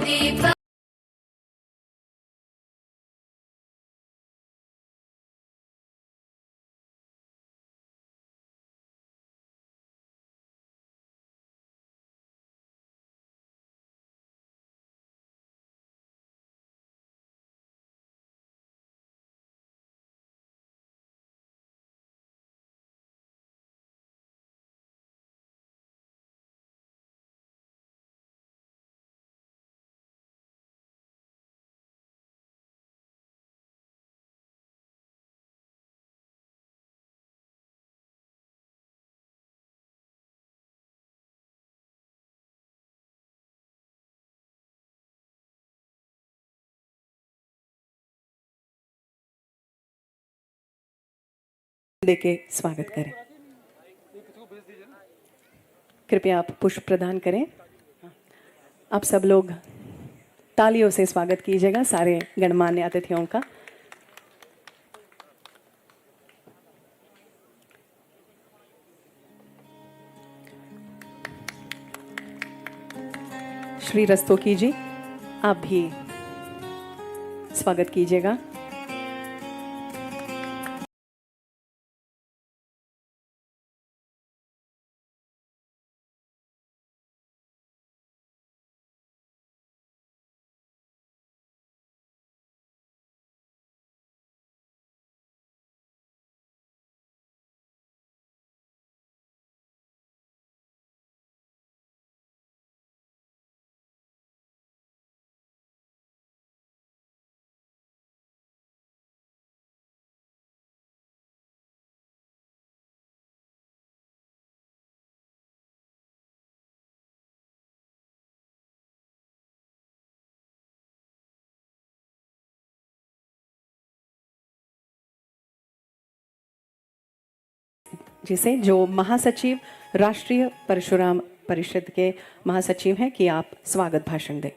दीप देके स्वागत करें। कृपया आप पुष्प प्रदान करें। आप सब लोग तालियों से स्वागत कीजिएगा सारे गणमान्य अतिथियों का। श्री रस्तोगी जी, आप भी स्वागत कीजिएगा। जिसे जो महासचिव राष्ट्रीय परशुराम परिषद के महासचिव हैं कि आप स्वागत भाषण दें।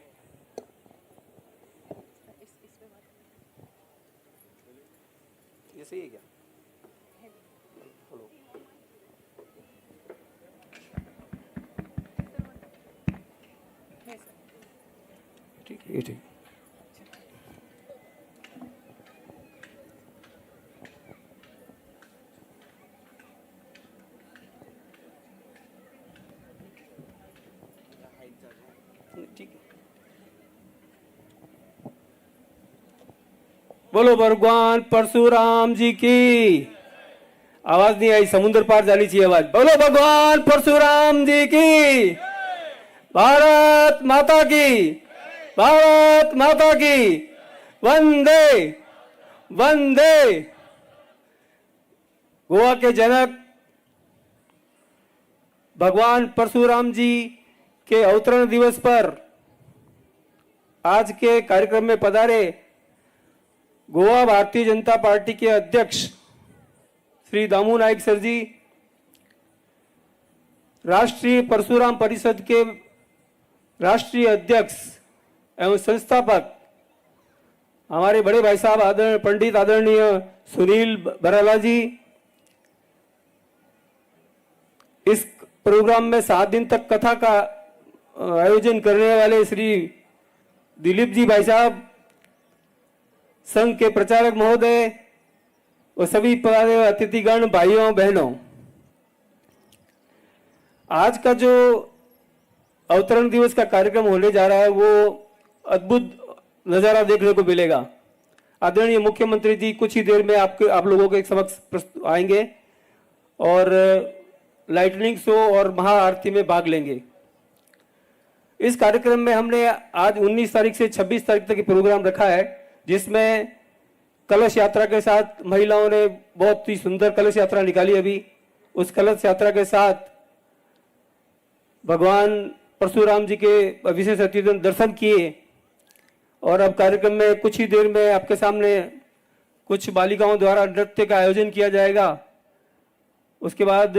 ये सही है क्या? ठीक है, ये ठीक। ठीक है। बोलो भगवान परशुराम जी की। आवाज नहीं आई, समुद्र पार जानी चाहिए आवाज। बोलो भगवान परशुराम जी की। भारत माता की, भारत माता की। वंदे वंदे। गोवा के जनक भगवान परशुराम जी के अवतरण दिवस पर आज के कार्यक्रम में पधारे गोवा भारतीय जनता पार्टी के अध्यक्ष श्री दामू नाइक सर जी, राष्ट्रीय परशुराम परिषद के राष्ट्रीय अध्यक्ष एवं संस्थापक हमारे बड़े भाई साहब पंडित आदरणीय सुनील बराला जी, इस प्रोग्राम में 7 दिन तक कथा का आयोजन करने वाले श्री दिलीप जी भाई साहब, संघ के प्रचारक महोदय और सभी अतिथिगण भाइयों बहनों, आज का जो अवतरण दिवस का कार्यक्रम होने जा रहा है वो अद्भुत नजारा देखने को मिलेगा। आदरणीय मुख्यमंत्री जी कुछ ही देर में आप लोगों के समक्ष आएंगे और लाइटनिंग शो और महाआरती में भाग लेंगे। इस कार्यक्रम में हमने आज 19 तारीख से 26 तारीख तक प्रोग्राम रखा है, जिसमें कलश यात्रा के साथ महिलाओं ने बहुत ही सुंदर कलश यात्रा निकाली। अभी उस कलश यात्रा के साथ भगवान परशुराम जी के विशेष अतिथि दर्शन किए और अब कार्यक्रम में कुछ ही देर में आपके सामने कुछ बालिकाओं द्वारा नृत्य का आयोजन किया जाएगा। उसके बाद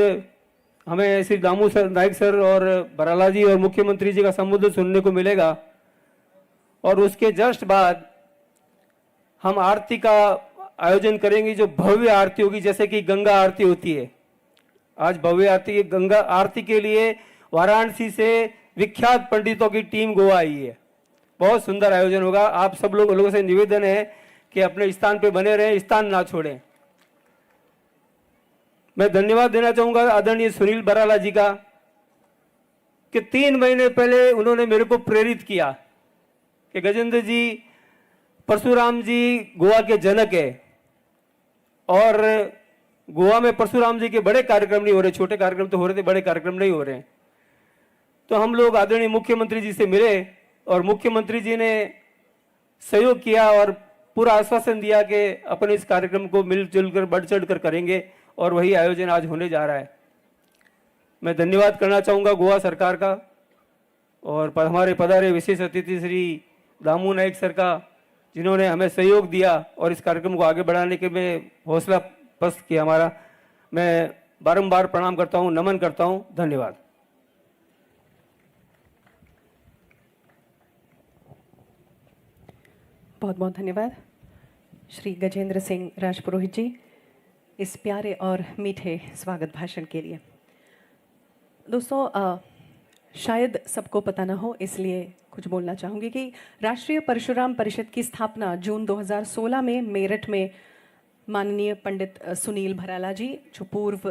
हमें श्री दामू सर, नाइक सर और बराला जी और मुख्यमंत्री जी का संबोधन सुनने को मिलेगा और उसके जस्ट बाद हम आरती का आयोजन करेंगे, जो भव्य आरती होगी, जैसे कि गंगा आरती होती है। आज भव्य आरती, गंगा आरती के लिए वाराणसी से विख्यात पंडितों की टीम गोवा आई है। बहुत सुंदर आयोजन होगा। आप सब लोगों से निवेदन है कि अपने स्थान पे बने रहें, स्थान ना छोड़ें। मैं धन्यवाद देना चाहूंगा आदरणीय सुनील बराला जी का कि 3 महीने पहले उन्होंने मेरे को प्रेरित किया कि गजेंद्र जी, परशुराम जी गोवा के जनक है और गोवा में परशुराम जी के बड़े कार्यक्रम नहीं हो रहे, छोटे कार्यक्रम तो हो रहे थे, बड़े कार्यक्रम नहीं हो रहे। तो हम लोग आदरणीय मुख्यमंत्री जी से मिले और मुख्यमंत्री जी ने सहयोग किया और पूरा आश्वासन दिया कि अपन इस कार्यक्रम को मिलजुल कर बढ़ चढ़ कर करेंगे और वही आयोजन आज होने जा रहा है। मैं धन्यवाद करना चाहूँगा गोवा सरकार का और हमारे पधारे विशेष अतिथि श्री दामू नाइक सर का, जिन्होंने हमें सहयोग दिया और इस कार्यक्रम को आगे बढ़ाने के में हौसला पस्त किया हमारा। मैं बारंबार प्रणाम करता हूँ, नमन करता हूँ। धन्यवाद। बहुत बहुत धन्यवाद श्री गजेंद्र सिंह राजपुरोहित जी इस प्यारे और मीठे स्वागत भाषण के लिए। दोस्तों, शायद सबको पता ना हो इसलिए कुछ बोलना चाहूँगी कि राष्ट्रीय परशुराम परिषद की स्थापना जून 2016 में मेरठ में माननीय पंडित सुनील भराला जी, जो पूर्व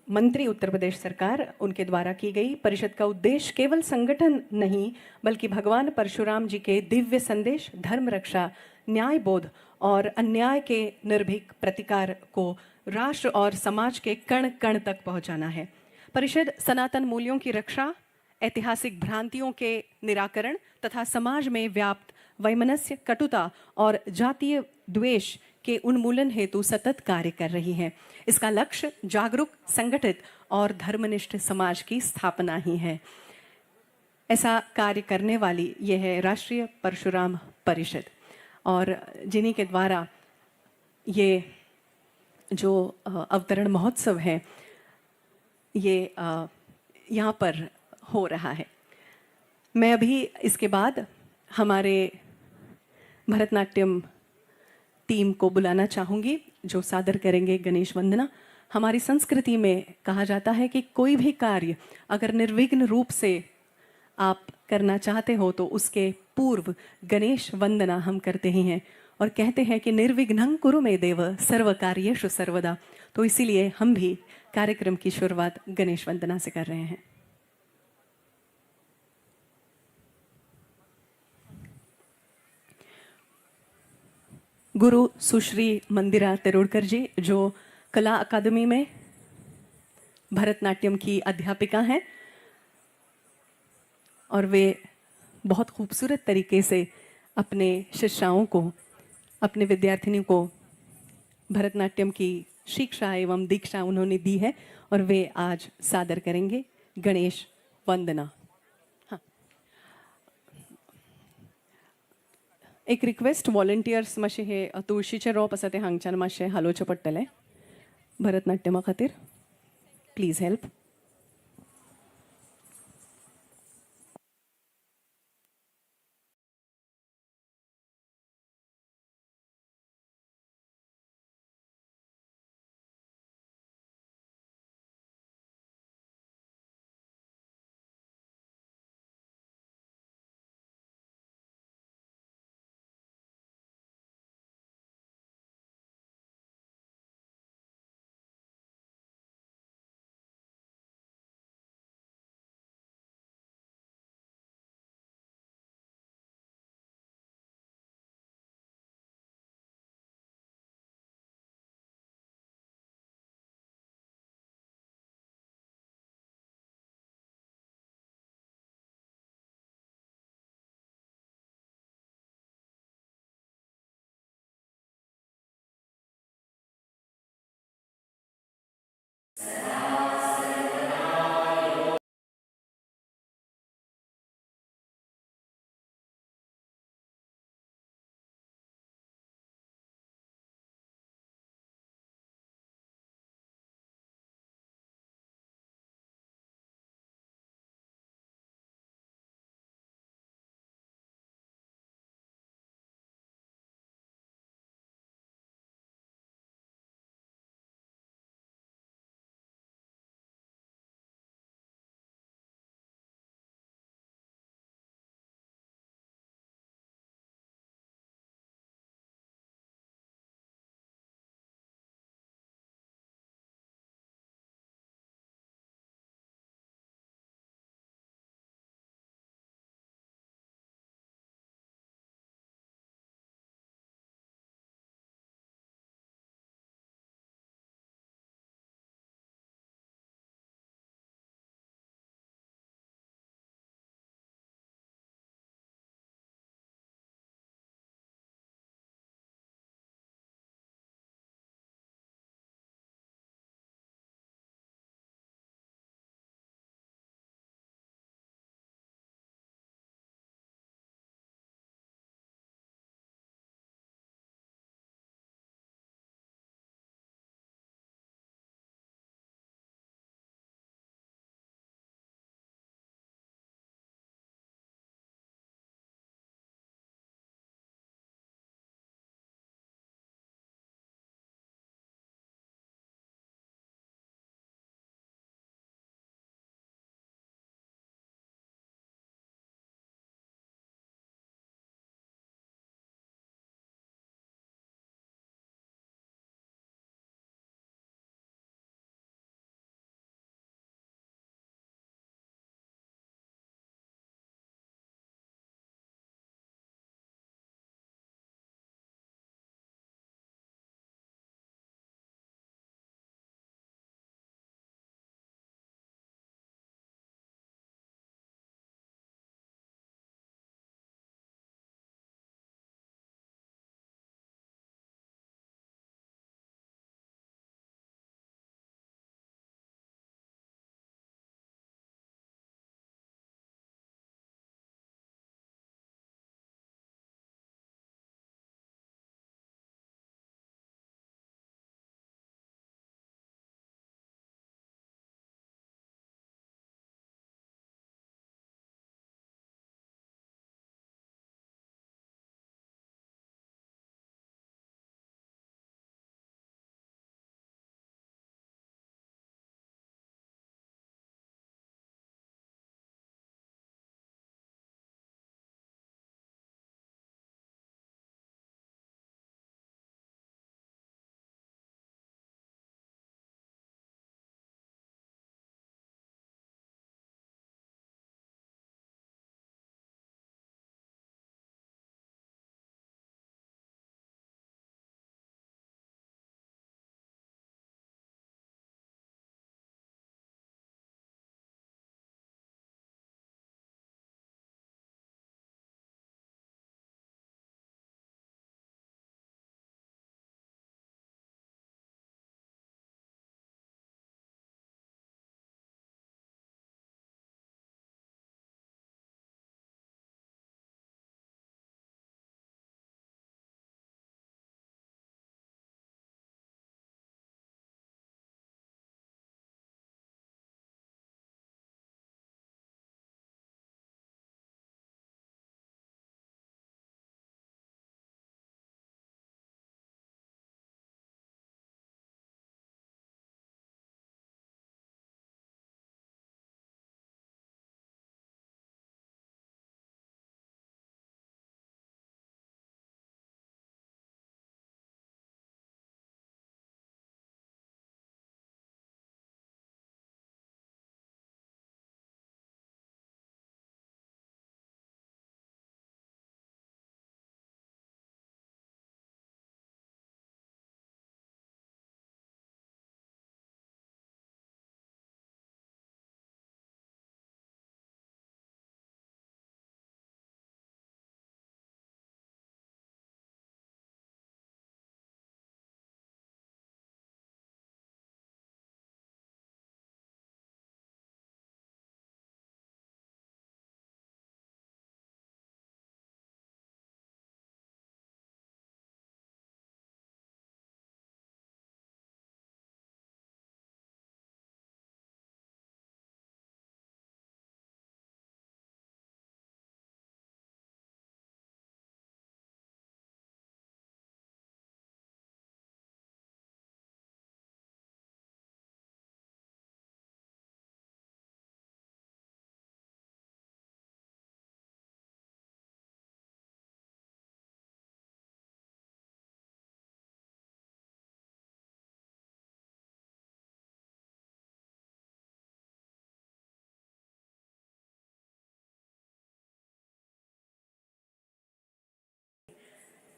मंत्री उत्तर प्रदेश सरकार, उनके द्वारा की गई। परिषद का उद्देश्य केवल संगठन नहीं बल्कि भगवान परशुराम जी के दिव्य संदेश, धर्म रक्षा, न्याय बोध और अन्याय के निर्भीक प्रतिकार को राष्ट्र और समाज के कण कण तक पहुंचाना है। परिषद सनातन मूल्यों की रक्षा, ऐतिहासिक भ्रांतियों के निराकरण तथा समाज में व्याप्त वैमनस्य, कटुता और जातीय द्वेष के उन्मूलन हेतु सतत कार्य कर रही है। इसका लक्ष्य जागरूक, संगठित और धर्मनिष्ठ समाज की स्थापना ही है। ऐसा कार्य करने वाली यह है राष्ट्रीय परशुराम परिषद और जिन्हीं के द्वारा ये जो अवतरण महोत्सव है ये यहाँ पर हो रहा है। मैं अभी इसके बाद हमारे भरतनाट्यम टीम को बुलाना चाहूँगी जो सादर करेंगे गणेश वंदना। हमारी संस्कृति में कहा जाता है कि कोई भी कार्य अगर निर्विघ्न रूप से आप करना चाहते हो तो उसके पूर्व गणेश वंदना हम करते ही हैं और कहते हैं कि निर्विघ्नं कुरु मे देव सर्व कार्येषु सर्वदा। तो इसीलिए हम भी कार्यक्रम की शुरुआत गणेश वंदना से कर रहे हैं। गुरु सुश्री मंदिरा तिरुड़कर जी, जो कला अकादमी में भरतनाट्यम की अध्यापिका हैं और वे बहुत खूबसूरत तरीके से अपने शिष्याओं को, अपने विद्यार्थिनियों को भरतनाट्यम की शिक्षा एवं दीक्षा उन्होंने दी है और वे आज सादर करेंगे गणेश वंदना। हाँ, एक रिक्वेस्ट, वॉलंटियर्स मातशे हे तुळशीचे रोप आसा ते हांगच्यान मातशे हालोवचे पडटले भरतनाट्यमा खातीर। Please help.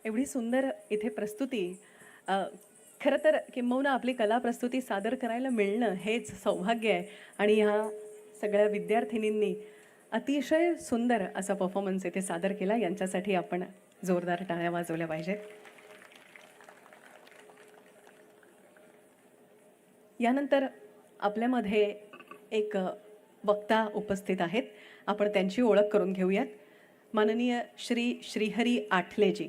एवढी सुंदर इथे प्रस्तुती, खरं तर किंबहुना आपली कला प्रस्तुती सादर करायला मिळणं हेच सौभाग्य आहे. आणि ह्या सगळ्या विद्यार्थिनींनी अतिशय सुंदर असा परफॉर्मन्स इथे सादर केला. यांच्यासाठी आपण जोरदार टाळ्या वाजवल्या पाहिजेत. यानंतर आपल्यामध्ये एक वक्ता उपस्थित आहेत. आपण त्यांची ओळख करून घेऊयात. माननीय श्री श्रीहरी आठलेजी,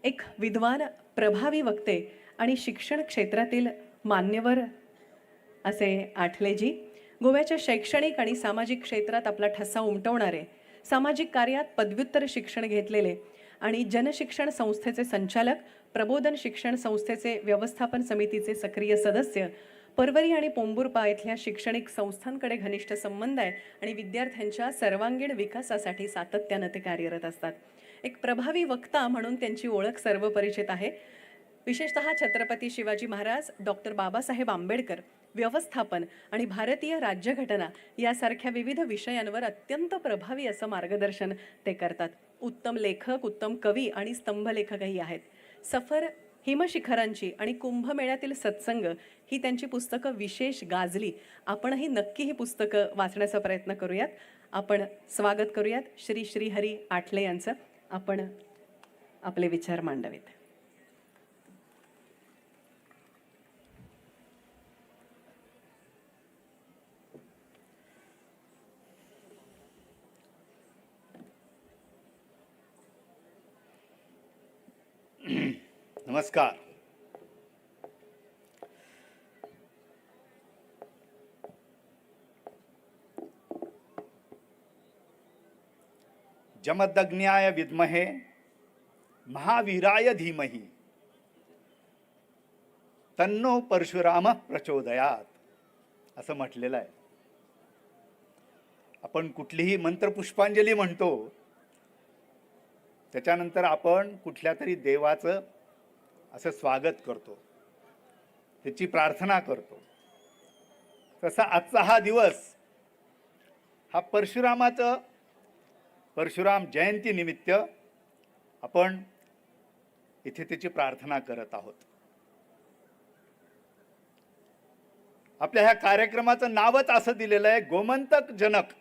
एक विद्वान, प्रभावी वक्ते आणि शिक्षण क्षेत्रातील मान्यवर असे आठलेजी गोव्याच्या शैक्षणिक आणि सामाजिक क्षेत्रात आपला ठसा उमटवणारे, सामाजिक कार्यात पदव्युत्तर शिक्षण घेतलेले आणि जनशिक्षण संस्थेचे संचालक, प्रबोधन शिक्षण संस्थेचे व्यवस्थापन समितीचे सक्रिय सदस्य, परवरी आणि पोंबुर्पा इथल्या शैक्षणिक संस्थांकडे घनिष्ठ संबंध आहे आणि विद्यार्थ्यांच्या सर्वांगीण विकासासाठी सातत्यानं ते कार्यरत असतात. एक प्रभावी वक्ता म्हणून त्यांची ओळख सर्वपरिचित आहे. विशेषतः छत्रपती शिवाजी महाराज, डॉक्टर बाबासाहेब आंबेडकर, व्यवस्थापन आणि भारतीय राज्यघटना यासारख्या विविध विषयांवर अत्यंत प्रभावी असं मार्गदर्शन ते करतात. उत्तम लेखक, उत्तम कवी आणि स्तंभलेखकही आहेत. सफर, हिमशिखरांची आणि कुंभमेळ्यातील सत्संग ही त्यांची पुस्तकं विशेष गाजली. आपणही नक्की ही पुस्तकं वाचण्याचा प्रयत्न करूयात. आपण स्वागत करूयात श्री श्रीहरी आठले यांचं. आपण आपले विचार मांडावेत. नमस्कार. जमदग्न्याय विद्महे महावीराय धीमहि तन्नो परशुराम प्रचोदयात असं म्हटलेलं आहे. आपण कुठलीही मंत्रपुष्पांजली म्हणतो त्याच्यानंतर आपण कुठल्या तरी देवाचं असं स्वागत करतो, त्याची प्रार्थना करतो. तसा आजचा हा दिवस हा परशुराम जयंती निमित्त आपण इथे त्याची प्रार्थना करत आहोत. आपल्या ह्या कार्यक्रमाचं नावच असं दिलेलं आहे, गोमंतक जनक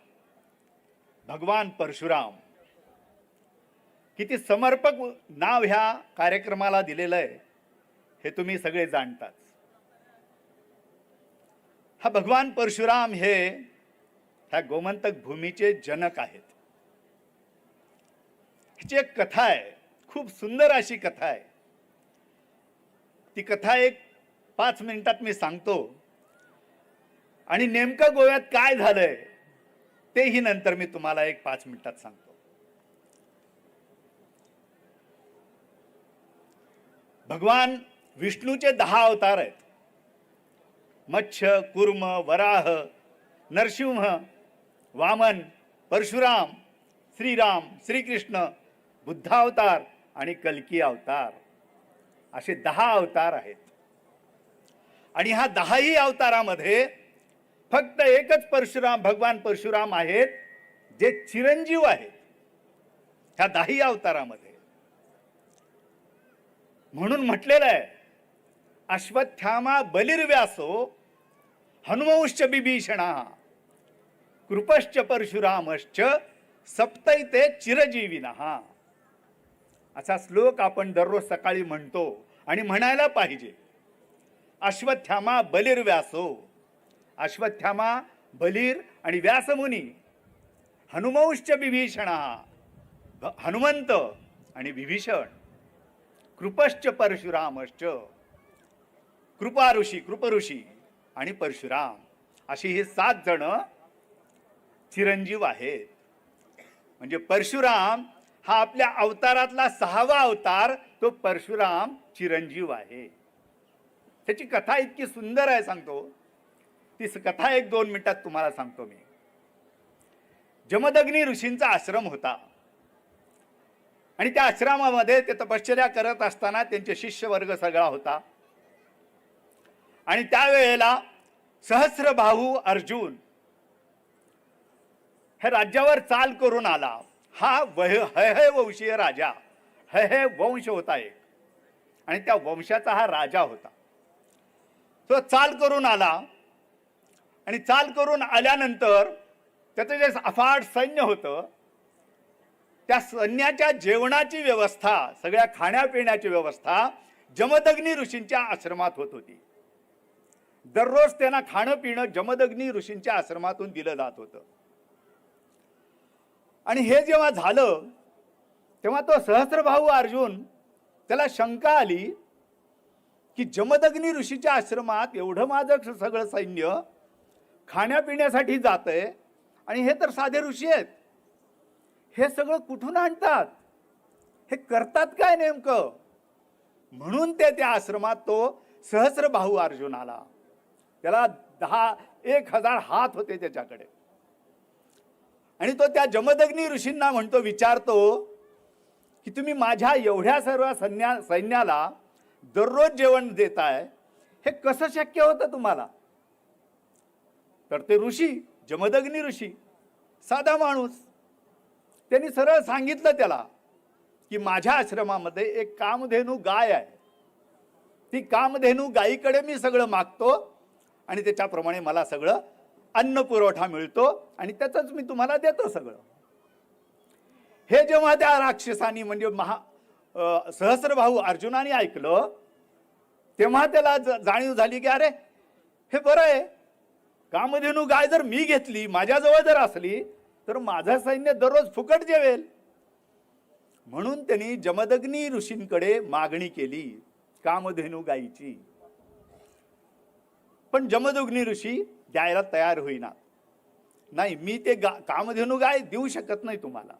भगवान परशुराम. किती समर्पक नाव ह्या कार्यक्रमाला दिलेलं आहे हे तुम्ही सगळे जाणताच. हा भगवान परशुराम हे ह्या गोमंतक भूमीचे जनक आहेत. ह्याची एक कथा आहे, खूप सुंदर अशी कथा आहे. ती कथा एक 5 मिनिटात मी सांगतो आणि नेमकं गोव्यात काय झालंय तेही नंतर मी तुम्हाला एक 5 मिनिटात सांगतो. भगवान विष्णूचे 10 अवतार आहेत. मत्स्य, कूर्म, वराह, नरसिंह, वामन, परशुराम, श्रीराम, श्रीकृष्ण, बुद्धावतार आणि कल्की अवतार असे 10 अवतार आहेत. आणि ह्या 10ही अवतारामध्ये फक्त एकच परशुराम, भगवान परशुराम आहेत जे चिरंजीव आहेत ह्या 10ही अवतारामध्ये. म्हणून म्हटलेलं आहे, अश्वत्थामा बलिर्व्यासो हनुमंश्च बिभीषणा कृपश्च परशुरामश्च सप्तैते चिरजीविनः. असा श्लोक आपण दररोज सकाळी म्हणतो आणि म्हणायला पाहिजे. अश्वत्थामा बलिर्व्यासो, अश्वत्थामा बलिर आणि व्यासमुनी, हनुमंश्च बिभीषणा हनुमंत आणि विभीषण, कृपश्च परशुरामश्च कृपऋषी आणि परशुराम अशी हे 7 जण चिरंजीव आहेत. म्हणजे परशुराम हा आपल्या अवतारातला 6वा अवतार, तो परशुराम चिरंजीव आहे. त्याची कथा इतकी सुंदर आहे, सांगतो ती कथा 1-2 मिनिटात तुम्हाला सांगतो मी. जमदग्नी ऋषींचा आश्रम होता आणि त्या आश्रमामध्ये ते तपश्चर्या करत असताना त्यांचे शिष्य वर्ग सगळा होता. आणि त्यावेळेला सहस्रबाहू अर्जुन हे राज्यावर चाल करून आला. हा हयहय वंशीय राजा हे वंश होता एक, आणि त्या वंशाचा हा राजा होता. तो चाल करून आला, आणि चाल करून आल्यानंतर त्याचं जे अफाट सैन्य होतं, त्या सैन्याच्या जेवणाची व्यवस्था, सगळ्या खाण्यापिण्याची व्यवस्था जमदग्नी ऋषींच्या आश्रमात होत होती. दररोज त्यांना खाणं पिणं जमदग्नी ऋषींच्या आश्रमातून दिलं जात होतं. आणि हे जेव्हा झालं तेव्हा तो सहस्त्रभाऊ अर्जुन, त्याला शंका आली की जमदग्नी ऋषीच्या आश्रमात एवढं माझं सगळं सैन्य खाण्यापिण्यासाठी जातंय, आणि हे तर साधे ऋषी आहेत, हे सगळं कुठून आणतात, हे करतात काय नेमकं. म्हणून त्या आश्रमात तो सहस्त्रबाहू अर्जुन आला. त्याला 10,000 हात होते त्याच्याकडे, आणि तो त्या जमदग्नी ऋषींना म्हणतो, विचारतो की तुम्ही माझ्या एवढ्या सर्व सैन्याला दररोज जेवण देताय, हे कसं शक्य होतं तुम्हाला. तर ते ऋषी, जमदग्नी ऋषी, साधा माणूस, त्यांनी सरळ सांगितलं त्याला की माझ्या आश्रमामध्ये एक कामधेनू गाय आहे, ती कामधेनू गायीकडे मी सगळं मागतो, आणि त्याच्याप्रमाणे मला सगळं अन्न पुरवठा मिळतो, आणि त्याचंच मी तुम्हाला देतो सगळं. हे जेव्हा त्या राक्षसानी म्हणजे सहस्त्रबाहू अर्जुनाने ऐकलं, तेव्हा त्याला जाणीव झाली की अरे हे बरं आहे, कामधेनू गाय जर मी घेतली, माझ्याजवळ जर असली, तर माझं सैन्य दररोज फुकट जेवेल. म्हणून त्यांनी जमदग्नी ऋषींकडे मागणी केली कामधेनू गायीची. पण जमदग्नी ऋषी द्यायला तयार होईना. नाही, मी ते कामधेनू गाय देऊ शकत नाही तुम्हाला.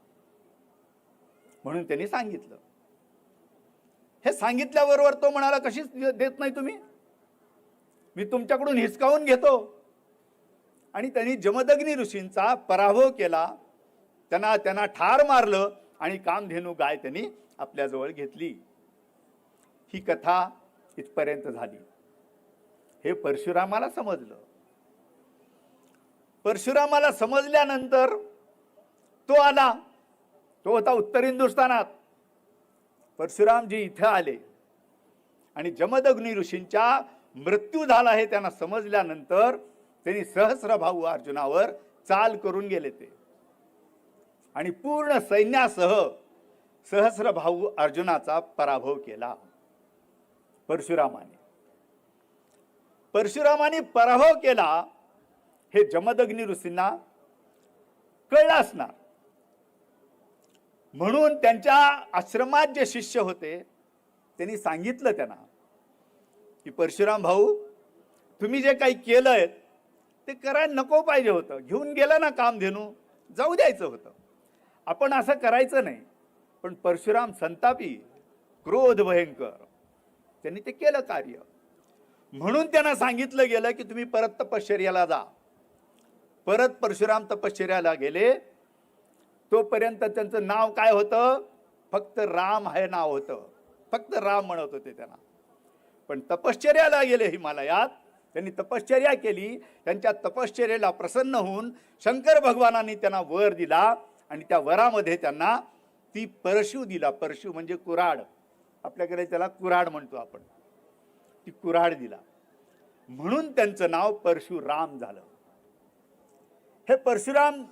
म्हणून त्यांनी सांगितलं. हे सांगितल्याबरोबर तो म्हणाला, कशीच देत नाही तुम्ही, मी तुमच्याकडून हिसकावून घेतो. आणि त्यांनी जमदग्नी ऋषींचा पराभव केला, त्यांना ठार मारलं, आणि कामधेनू गाय त्यांनी आपल्याजवळ घेतली. ही कथा इथपर्यंत झाली. हे परशुरामाला समजलं. परशुरामाला समजल्यानंतर तो आला, तो होता उत्तर हिंदुस्थानात. परशुरामजी इथं आले, आणि जमदग्नी ऋषींचा मृत्यू झाला हे त्यांना समजल्यानंतर त्यांनी सहस्त्रबाहू अर्जुनावर चाल करून गेले ते, आणि पूर्ण सैन्यासह सहस्त्रबाहू अर्जुनाचा पराभव केला परशुरामाने पराभव केला. हे जमदग्नी ऋषींना कळलं असणार. म्हणून त्यांच्या आश्रमात जे शिष्य होते त्यांनी सांगितलं त्यांना की परशुराम भाऊ, तुम्ही जे काही केलंय ते करायला नको पाहिजे होतं. घेऊन गेला ना कामधेनू, जाऊ द्यायचं होतं, आपण असं करायचं नाही. पण परशुराम संतापी, क्रोध भयंकर, त्यांनी ते केलं कार्य. म्हणून त्यांना सांगितलं गेलं की तुम्ही परत तपश्चर्याला जा. परत परशुराम तपश्चर्याला गेले. तोपर्यंत त्यांचं नाव काय होतं, फक्त राम हे नाव होतं, फक्त राम म्हणत होते त्यांना. पण तपश्चर्याला गेले हिमालयात, त्यांनी तपश्चर्या केली. त्यांच्या तपश्चर्याला प्रसन्न होऊन शंकर भगवानांनी त्यांना वर दिला, आणि त्या वरामध्ये त्यांना ती परशु दिला. परशु म्हणजे कुऱ्हाड, आपल्याकडे त्याला कुऱ्हाड म्हणतो आपण. ती कुऱ्हाड दिला, म्हणून त्यांचं नाव परशुराम झालं. हे परशुराम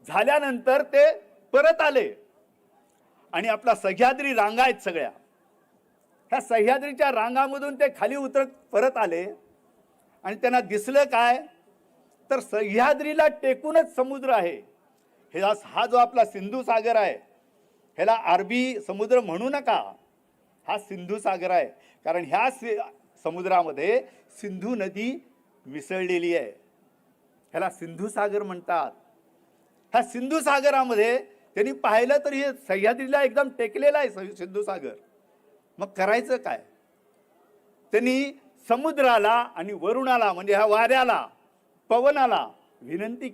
झाल्यानंतर ते परत आले, आणि आपला सह्याद्री रांगा आहेत सगळ्या, ह्या सह्याद्रीच्या रांगामधून ते खाली उतरत परत आले. आणि त्यांना दिसलं काय, तर सह्याद्रीला टेकूनच समुद्र आहे. हा जो आपला सिंधू सागर आहे, ह्याला अरबी समुद्र म्हणू नका, हा सिंधू सागर आहे. कारण ह्या समुद्रामध्ये सिंधू नदी मिसळलेली आहे, ह्याला सिंधू सागर म्हणतात. ह्या सिंधू सागरामध्ये त्यांनी पाहिलं तर हे सह्याद्रीला एकदम टेकलेला आहे सिंधू सागर. मग करायचं काय, त्यांनी समुद्राला आणि वरुणाला म्हणजे ह्या वाऱ्याला, पवनाला विनंती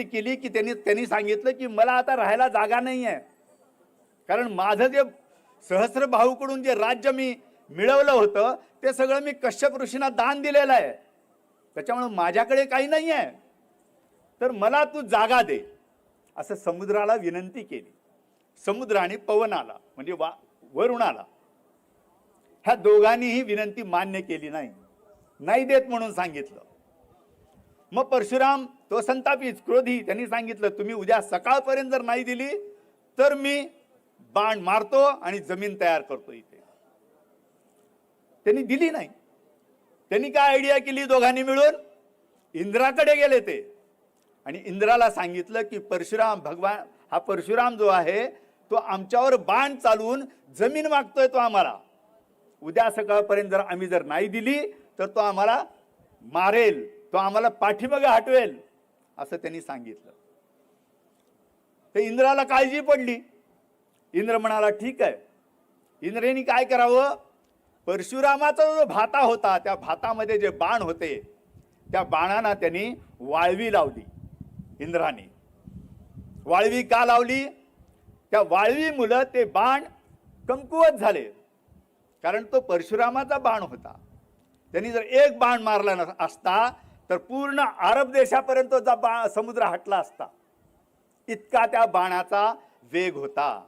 केली की त्यांनी सांगितलं की मला आता राहायला जागा नाही आहे. कारण माझं जे सहस्त्रबाहूकडून जे राज्य मी मिळवलं होतं ते सगळं मी कश्यप ऋषींना दान दिलेलं आहे, त्याच्यामुळे माझ्याकडे काही नाही आहे, तर मला तू जागा दे, असं समुद्राला विनंती केली. समुद्र आणि पवन आला, म्हणजे वरुण आला. ह्या दोघांनीही विनंती मान्य केली नाही, नाही देत म्हणून सांगितलं. मग परशुराम तो संतापित, क्रोधी, त्यांनी सांगितलं तुम्ही उद्या सकाळपर्यंत जर नाही दिली तर मी बाण मारतो आणि जमीन तयार करतो इथे. त्यांनी दिली नाही. त्यांनी काय आयडिया केली, दोघांनी मिळून इंद्राकडे गेले ते आणि इंद्राला सांगितलं की परशुराम भगवान, हा परशुराम जो आहे तो आमच्यावर बाण चालवून जमीन मागतोय, तो आम्हाला उद्या सकाळपर्यंत जर आम्ही जर नाही दिली तर तो आम्हाला मारेल, तो आम्हाला पाठीमागे हटवेल, असं त्यांनी सांगितलं. तर इंद्राला काळजी पडली. इंद्र म्हणाला ठीक आहे. इंद्राने काय करावं, परशुरामाचा जो भाता होता त्या भातामध्ये जे बाण होते त्या बाणांना त्यांनी वाळवी लावली. इंद्राने वाळवी का लावली, त्या वाळवीमुळे ते बाण कमकुवत झाले, कारण तो परशुरामाचा बाण होता. त्यांनी जर एक बाण मारला असता तर पूर्ण अरब देशापर्यंत समुद्र हटला असता, इतका त्या बाणाचा वेग होता.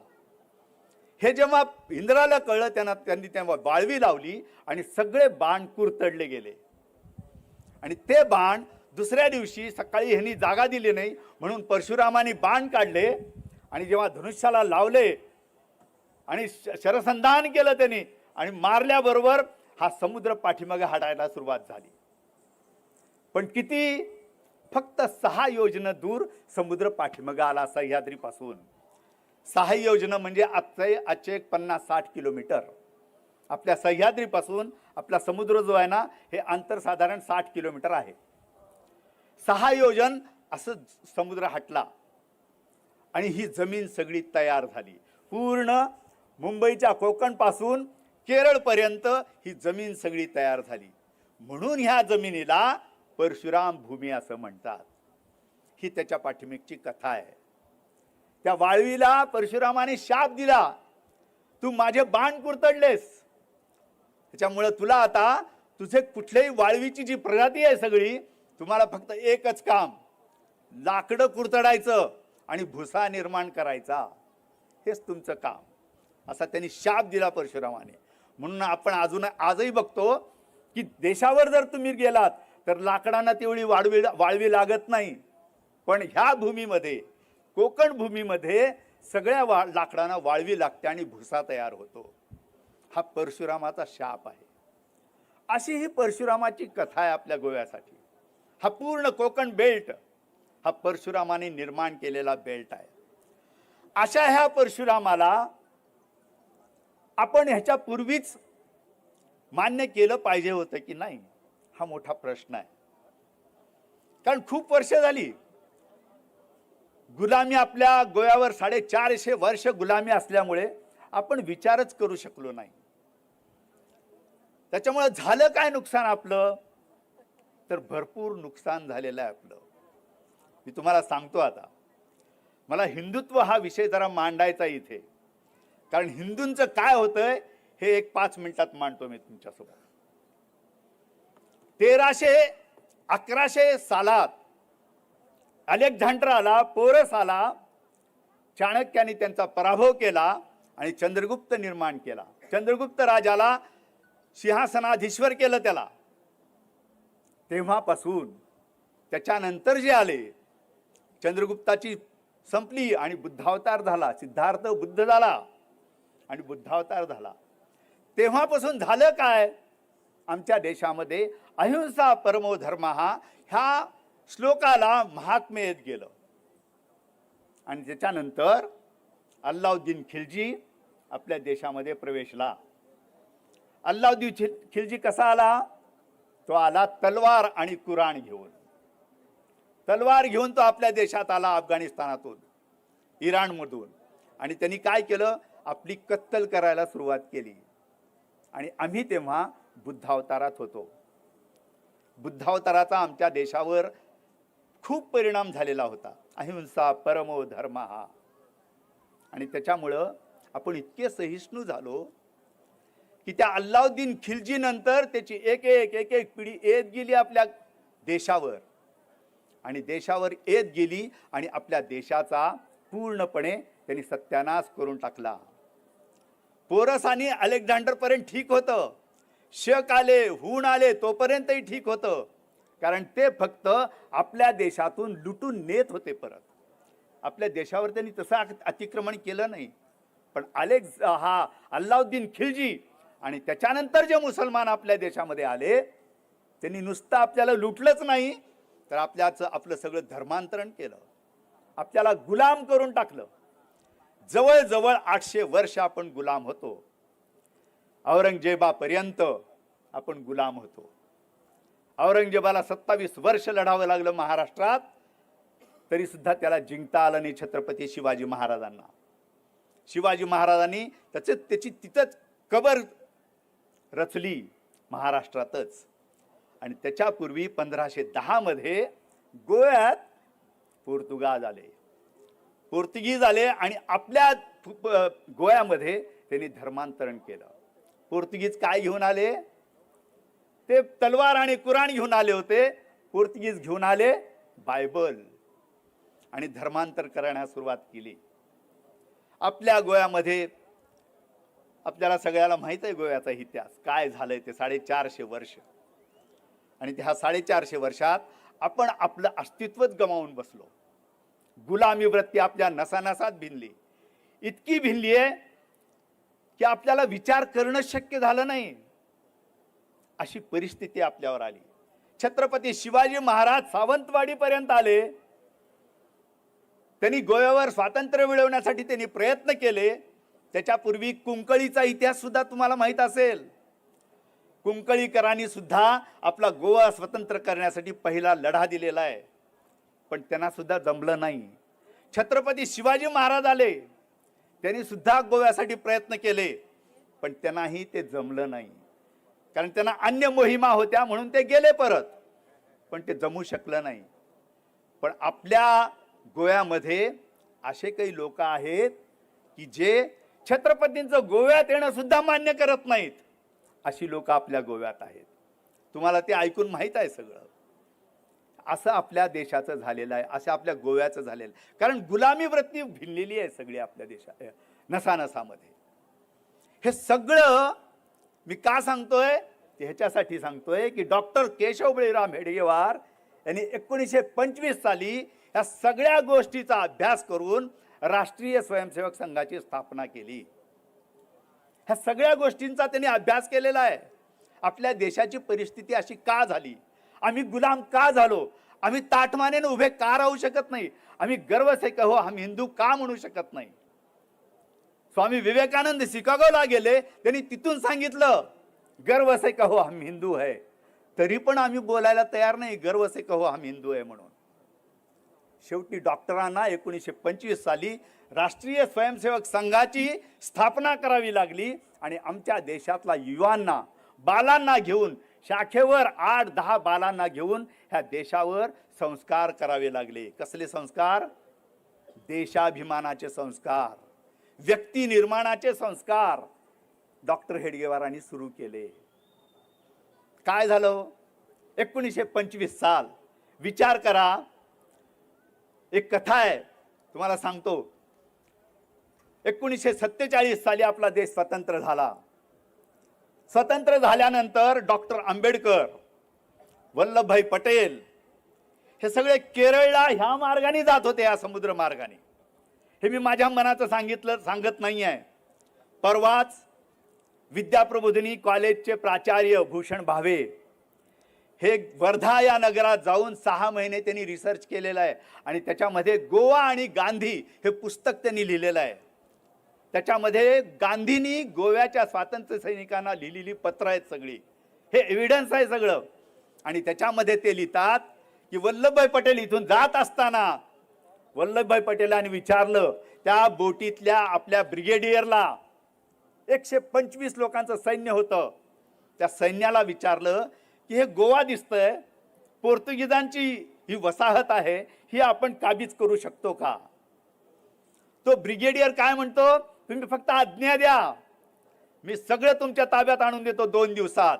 हे जेव्हा इंद्राला कळलं त्यांनी तेव्हा वाळवी लावली आणि सगळे बाण कुरतडले गेले. आणि ते बाण दुसऱ्या दिवशी सकाळी ह्यांनी जागा दिली नाही म्हणून परशुरामाने बाण काढले आणि जेव्हा धनुष्याला लावले आणि शरसंधान केलं त्यांनी आणि मारल्याबरोबर हा समुद्र पाठीमागे हटायला सुरुवात झाली. पण किती, फक्त 6 योजनं दूर समुद्र पाठीमागे आला सह्याद्रीपासून. 6 योजनं म्हणजे आजचे 50-60 किलोमीटर. आपल्या सह्याद्रीपासून आपला समुद्र जो आहे ना, हे अंतर साधारण 60 किलोमीटर आहे. 6 योजन असं समुद्र हटला आणि ही जमीन सगळी तयार झाली. पूर्ण मुंबईच्या कोकण पासून केरळपर्यंत ही जमीन सगळी तयार झाली. म्हणून ह्या जमिनीला परशुराम भूमी असं म्हणतात. ही त्याच्या पाठीमागची कथा आहे. त्या वाळवीला परशुरामाने शाप दिला, तू माझे बाण कुरतडलेस, त्याच्यामुळे तुला आता तुझे कुठल्याही वाळवीची जी प्रजाती आहे सगळी, तुम्हाला फक्त एकच काम, लाकडं कुरतडायचं आणि भुसा निर्माण करायचा, हेच तुमचं काम, असा त्यांनी शाप दिला परशुरामाने. म्हणून आपण आजही बघतो की देशावर जर तुम्ही गेलात तर लाकडांना तेवढी वाळवी लागत नाही, पण ह्या भूमीमध्ये, कोकण भूमीमध्ये सगळ्या लाकडांना वाळवी लागते आणि भुसा तयार होतो. हा परशुरामाचा शाप आहे. अशी ही परशुरामाची कथा आहे आपल्या गोव्यासाठी. हा पूर्ण कोकण बेल्ट हा परशुरामाने निर्माण केलेला बेल्ट आहे. अशा ह्या परशुरामाला आपण ह्याच्या पूर्वीच मान्य केलं पाहिजे होतं की नाही, हा मोठा प्रश्न आहे. कारण खूप वर्ष झाली गुलामी, आपल्या गोव्यावर 450 वर्ष गुलामी असल्यामुळे आपण विचारच करू शकलो नाही. त्याच्यामुळे झालं काय नुकसान आपलं, तर भरपूर नुकसान झालेलं आहे आपलं. मी तुम्हाला सांगतो. आता मला हिंदुत्व हा विषय जरा मांडायचा इथे, कारण हिंदूंचं काय होतंय हे एक 5 मिनिटात मांडतो मी तुमच्यासोबत. 1300-1100 सालात अलेक्झांडर आला, पोरस आला, चाणक्याने त्यांचा पराभव केला आणि चंद्रगुप्त निर्माण केला. चंद्रगुप्त राजाला सिंहासनाधीश्वर केलं त्याला. तेव्हापासून त्याच्यानंतर जे आले, चंद्रगुप्ताची संपली आणि बुद्धावतार झाला, सिद्धार्थ बुद्ध झाला आणि बुद्धावतार झाला. तेव्हापासून झालं काय, आमच्या देशामध्ये अहिंसा परमो धर्म ह्या श्लोकाला महात्म्य येत गेलं. आणि त्याच्यानंतर अल्लाउद्दीन खिलजी आपल्या देशामध्ये प्रवेशला. अल्लाउद्दीन खिलजी कसा आला, तो आला तलवार आणि कुराण घेऊन. तलवार घेऊन तो आपल्या देशात आला, अफगाणिस्तानातून, इराणमधून. आणि त्यांनी काय केलं, आपली कत्तल करायला सुरुवात केली. आणि आम्ही तेव्हा बुद्धावतारात होतो. बुद्धावताराचा आमच्या देशावर खूप परिणाम झालेला होता. अहिंसा परमो धर्म. आणि त्याच्यामुळं आपण इतके सहिष्णू झालो की त्या अल्लाउद्दीन खिलजी नंतर त्याची एक एक पिढी येत गेली आपल्या देशावर. आणि देशावर येत गेली आणि आपल्या देशाचा पूर्णपणे त्यांनी सत्यानाश करून टाकला. पोरस आणि अलेक्झांडर पर्यंत ठीक होतं, शक आले, हून आले तोपर्यंतही ठीक होतं, कारण ते फक्त आपल्या देशातून लुटून नेत होते. परत आपल्या देशावर त्यांनी तसं अतिक्रमण केलं नाही. पण अल्लाउद्दीन खिलजी आणि त्याच्यानंतर जे मुसलमान आपल्या देशामध्ये आले, त्यांनी नुसतं आपल्याला लुटलंच नाही, तर आपलं सगळं धर्मांतरण केलं, आपल्याला गुलाम करून टाकलं. जवळजवळ 800 वर्ष आपण गुलाम होतो. औरंगजेबापर्यंत आपण गुलाम होतो. औरंगजेबाला 27 वर्ष लढावं लागलं महाराष्ट्रात, तरी सुद्धा त्याला जिंकता आलं नाही छत्रपती शिवाजी महाराजांना. शिवाजी महाराजांनी त्याची तिथंच कबर रचली महाराष्ट्रातच. आणि त्याच्यापूर्वी 1510 मध्ये गोव्यात पोर्तुगीज आले आणि आपल्या गोव्यामध्ये त्यांनी धर्मांतरण केलं. पोर्तुगीज काय घेऊन आले? ते तलवार आणि कुराण घेऊन आले होते. पोर्तुगीज घेऊन आले बायबल आणि धर्मांतर करण्यास सुरुवात केली. आपल्या गोव्यामध्ये आपल्याला सगळ्याला माहित आहे गोव्याचा इतिहास काय झालंय ते 450 वर्ष. आणि त्या 450 वर्षात आपण आपलं अस्तित्वच गमावून बसलो. गुलामी वृत्ती आपल्या नसानसात भिनली, इतकी भिनली आहे की आपल्याला विचार करणं शक्य झालं नाही, अशी परिस्थिती आपल्यावर आली. छत्रपती शिवाजी महाराज सावंतवाडीपर्यंत आले. त्यांनी गोव्यावर स्वातंत्र्य मिळवण्यासाठी त्यांनी प्रयत्न केले. त्याच्यापूर्वी कुंकळीचा इतिहास सुद्धा तुम्हाला माहित असेल. कुंकळीकरांनी सुद्धा आपला गोवा स्वतंत्र करण्यासाठी पहिला लढा दिलेला आहे, पण त्यांना सुद्धा जमलं नाही. छत्रपती शिवाजी महाराज आले, त्यांनी सुद्धा गोव्यासाठी प्रयत्न केले, पण त्यांनाही ते जमलं नाही, कारण त्यांना अन्य मोहिमा होत्या म्हणून ते गेले परत, पण ते जमू शकलं नाही. पण आपल्या गोव्यामध्ये असे काही लोक आहेत की जे छत्रपतींचं गोव्यात येणं सुद्धा मान्य करत नाहीत. अशी लोक आपल्या गोव्यात आहेत. तुम्हाला ते ऐकून माहित आहे सगळं. असं आपल्या देशाचं झालेलं आहे, असं आपल्या गोव्याचं झालेलं आहे. कारण गुलामी वृत्ती भिनलेली आहे सगळी आपल्या देशात नसानसामध्ये. हे सगळं मी का सांगतोय? ह्याच्यासाठी सांगतोय की डॉक्टर केशव बळीराम हेडगेवार यांनी 1925 साली या सगळ्या गोष्टीचा अभ्यास करून राष्ट्रीय स्वयंसेवक संघाची स्थापना केली. ह्या सगळ्या गोष्टींचा त्यांनी अभ्यास केलेला आहे. आपल्या देशाची परिस्थिती अशी का झाली, आम्ही गुलाम का झालो, आम्ही ताटमानेने उभे का राहू शकत नाही, आम्ही गर्व से कहो हम हिंदू का म्हणू शकत नाही. स्वामी विवेकानंद शिकागोला गेले, त्यांनी तिथून सांगितलं गर्व से कहो हम हिंदू है, तरी पण आम्ही बोलायला तयार नाही गर्व से कहो हम हिंदू है म्हणून. शेवटी डॉक्टरांना 1925 साली राष्ट्रीय स्वयंसेवक संघाची स्थापना करावी लागली आणि आमच्या देशातला युवांना, बालांना घेऊन, शाखेवर 8-10 बालांना घेऊन ह्या देशावर संस्कार करावे लागले. कसले संस्कार? देशाभिमानाचे संस्कार, व्यक्ती निर्माणाचे संस्कार डॉक्टर हेडगेवारांनी सुरू केले. काय झालं? 1925 साल. विचार करा, एक कथा आहे तुम्हाला सांगतो. 1947 साली आपला देश स्वतंत्र झाला. स्वतंत्र झाल्यानंतर डॉक्टर आंबेडकर, वल्लभभाई पटेल हे सगळे केरळला ह्या मार्गाने जात होते, या समुद्र मार्गाने. हे मी माझ्या मनाचं सांगत नाही आहे. परवाच विद्याप्रबोधिनी कॉलेजचे प्राचार्य भूषण भावे हे वर्धा या नगरात जाऊन 6 महिने त्यांनी रिसर्च केलेला आहे आणि त्याच्यामध्ये गोवा आणि गांधी हे पुस्तक त्यांनी लिहिलेलं आहे. त्याच्यामध्ये गांधींनी गोव्याच्या स्वातंत्र्य सैनिकांना लिहिलेली पत्र आहेत सगळी, हे एव्हिडन्स आहे सगळं. आणि त्याच्यामध्ये ते लिहितात की वल्लभभाई पटेल इथून जात असताना वल्लभभाई पटेलांनी विचारलं त्या बोटीतल्या आपल्या ब्रिगेडियरला, 125 लोकांचं सैन्य होतं, त्या सैन्याला विचारलं की हे गोवा दिसतंय, पोर्तुगीजांची ही वसाहत आहे, ही आपण काबीज करू शकतो का? तो ब्रिगेडियर काय म्हणतो, तुम्ही फक्त आज्ञा द्या, मी सगळं तुमच्या ताब्यात आणून देतो 2 दिवसात.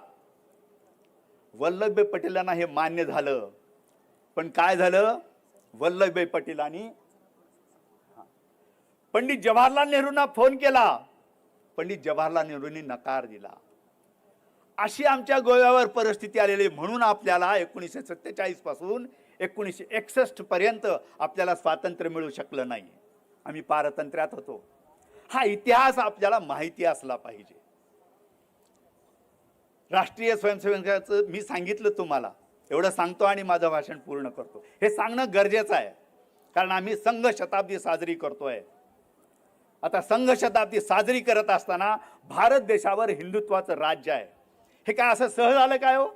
वल्लभभाई पटेलांना हे मान्य झालं. पण काय झालं? वल्लभभाई पटेलांनी पंडित जवाहरलाल नेहरूंना फोन केला, पंडित जवाहरलाल नेहरूंनी नकार दिला. अशी आमच्या गोव्यावर परिस्थिती आलेली. म्हणून आपल्याला 1947 पासून 1961 पर्यंत आपल्याला स्वातंत्र्य मिळू शकलं नाही. आम्ही पारतंत्र्यात होतो. हा इतिहास आपल्याला माहिती असला पाहिजे. राष्ट्रीय स्वयंसेवकांचं मी सांगितलं तुम्हाला, एवढं सांगतो आणि माझं भाषण पूर्ण करतो. हे सांगणं गरजेचं आहे, कारण आम्ही संघ शताब्दी साजरी करतोय. आता संघ शताब्दी साजरी करत असताना भारत देशावर हिंदुत्वाचं राज्य आहे. हे काय असं सहज आलं काय हो?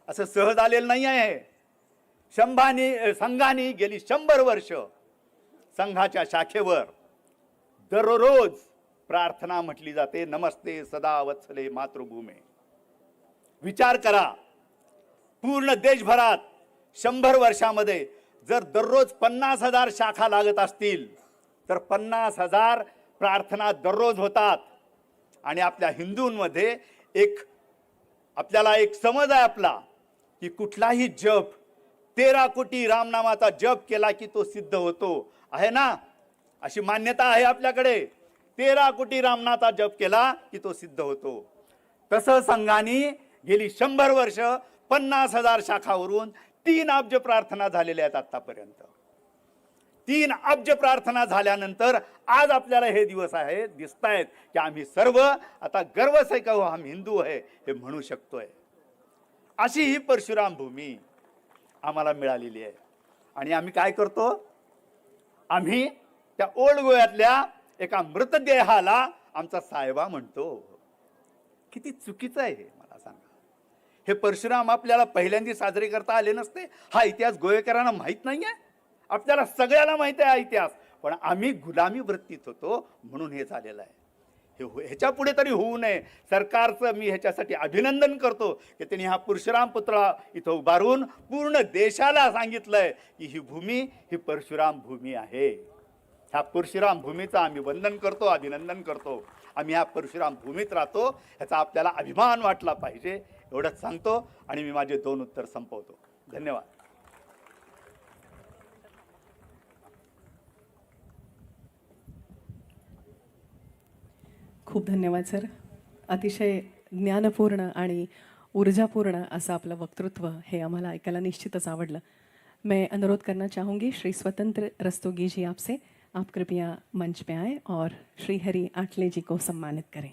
असं सहज आलेलं नाही आहे. संघाने गेली 100 वर्ष संघाच्या शाखेवर दररोज प्रार्थना म्हटली जाते, नमस्ते सदा वत्सले मातृभूमे. विचार करा, पूर्ण देशभरात 100 वर्षामध्ये जर दररोज 50,000 शाखा लागत असतील तर 50,000 प्रार्थना दररोज होतात. आणि आपल्या हिंदूंमध्ये आपल्याला एक समज आहे आपला, की कुठलाही जप 13 कोटी रामनामाचा जप केला की तो सिद्ध होतो, आहे ना? अशी मान्यता आहे आपल्याकडे. 13 कोटी रामनामाचा जप केला की तो सिद्ध होतो. तसं संघाने गेली 100 वर्ष 50,000 शाखावरून 3 अब्ज प्रार्थना झालेल्या आहेत आतापर्यंत. 3 अब्ज प्रार्थना झाल्यानंतर आज आपल्याला हे दिवस आहे दिसत आहेत की आम्ही सर्व आता गर्व से कहो हम हिंदू आहे हे म्हणू शकतोय. अशी ही परशुराम भूमी आम्हाला मिळालेली आहे. आणि आम्ही काय करतो? आम्ही त्या ओल्ड गोव्यातल्या एका मृतदेहाला आमचा साहेबा म्हणतो. किती चुकीचं आहे हे मला सांगा. हे परशुराम आपल्याला पहिल्यांदा साजरे करता आले नसते. हा इतिहास गोवेकरांना माहीत नाहीये. आपल्याला सगळ्याला माहिती आहे हा इतिहास, पण आम्ही गुलामी वृत्तीत होतो म्हणून हे झालेलं आहे. ह्याच्या पुढे तरी होऊ नये. सरकारचं मी ह्याच्यासाठी अभिनंदन करतो की त्यांनी हा परशुराम पुतळा इथं उभारून पूर्ण देशाला सांगितलंय की ही भूमी ही परशुराम भूमी आहे. ह्या परशुराम भूमीचं आम्ही वंदन करतो, अभिनंदन करतो. आम्ही ह्या परशुराम भूमीत राहतो, ह्याचा आपल्याला अभिमान वाटला पाहिजे. एवढंच सांगतो आणि मी माझे 2 उत्तर संपवतो. धन्यवाद. खूप धन्यवाद सर. अतिशय ज्ञानपूर्ण आणि ऊर्जापूर्ण असं आपलं वक्तृत्व हे आम्हाला ऐकायला निश्चितच आवडलं. मैं अनुरोध करना चाहूँगी श्री स्वतंत्र रस्तोगी जी आपसे, आप कृपया मंच पे आए और श्री हरि आठले जी को सम्मानित करें.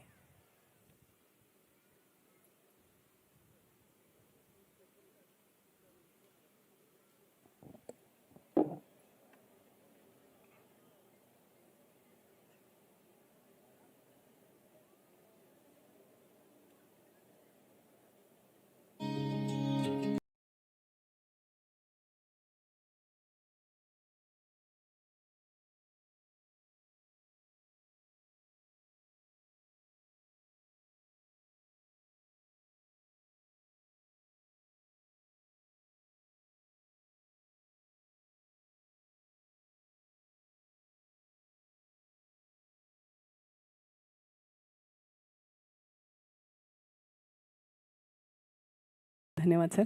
धन्यवाद सर.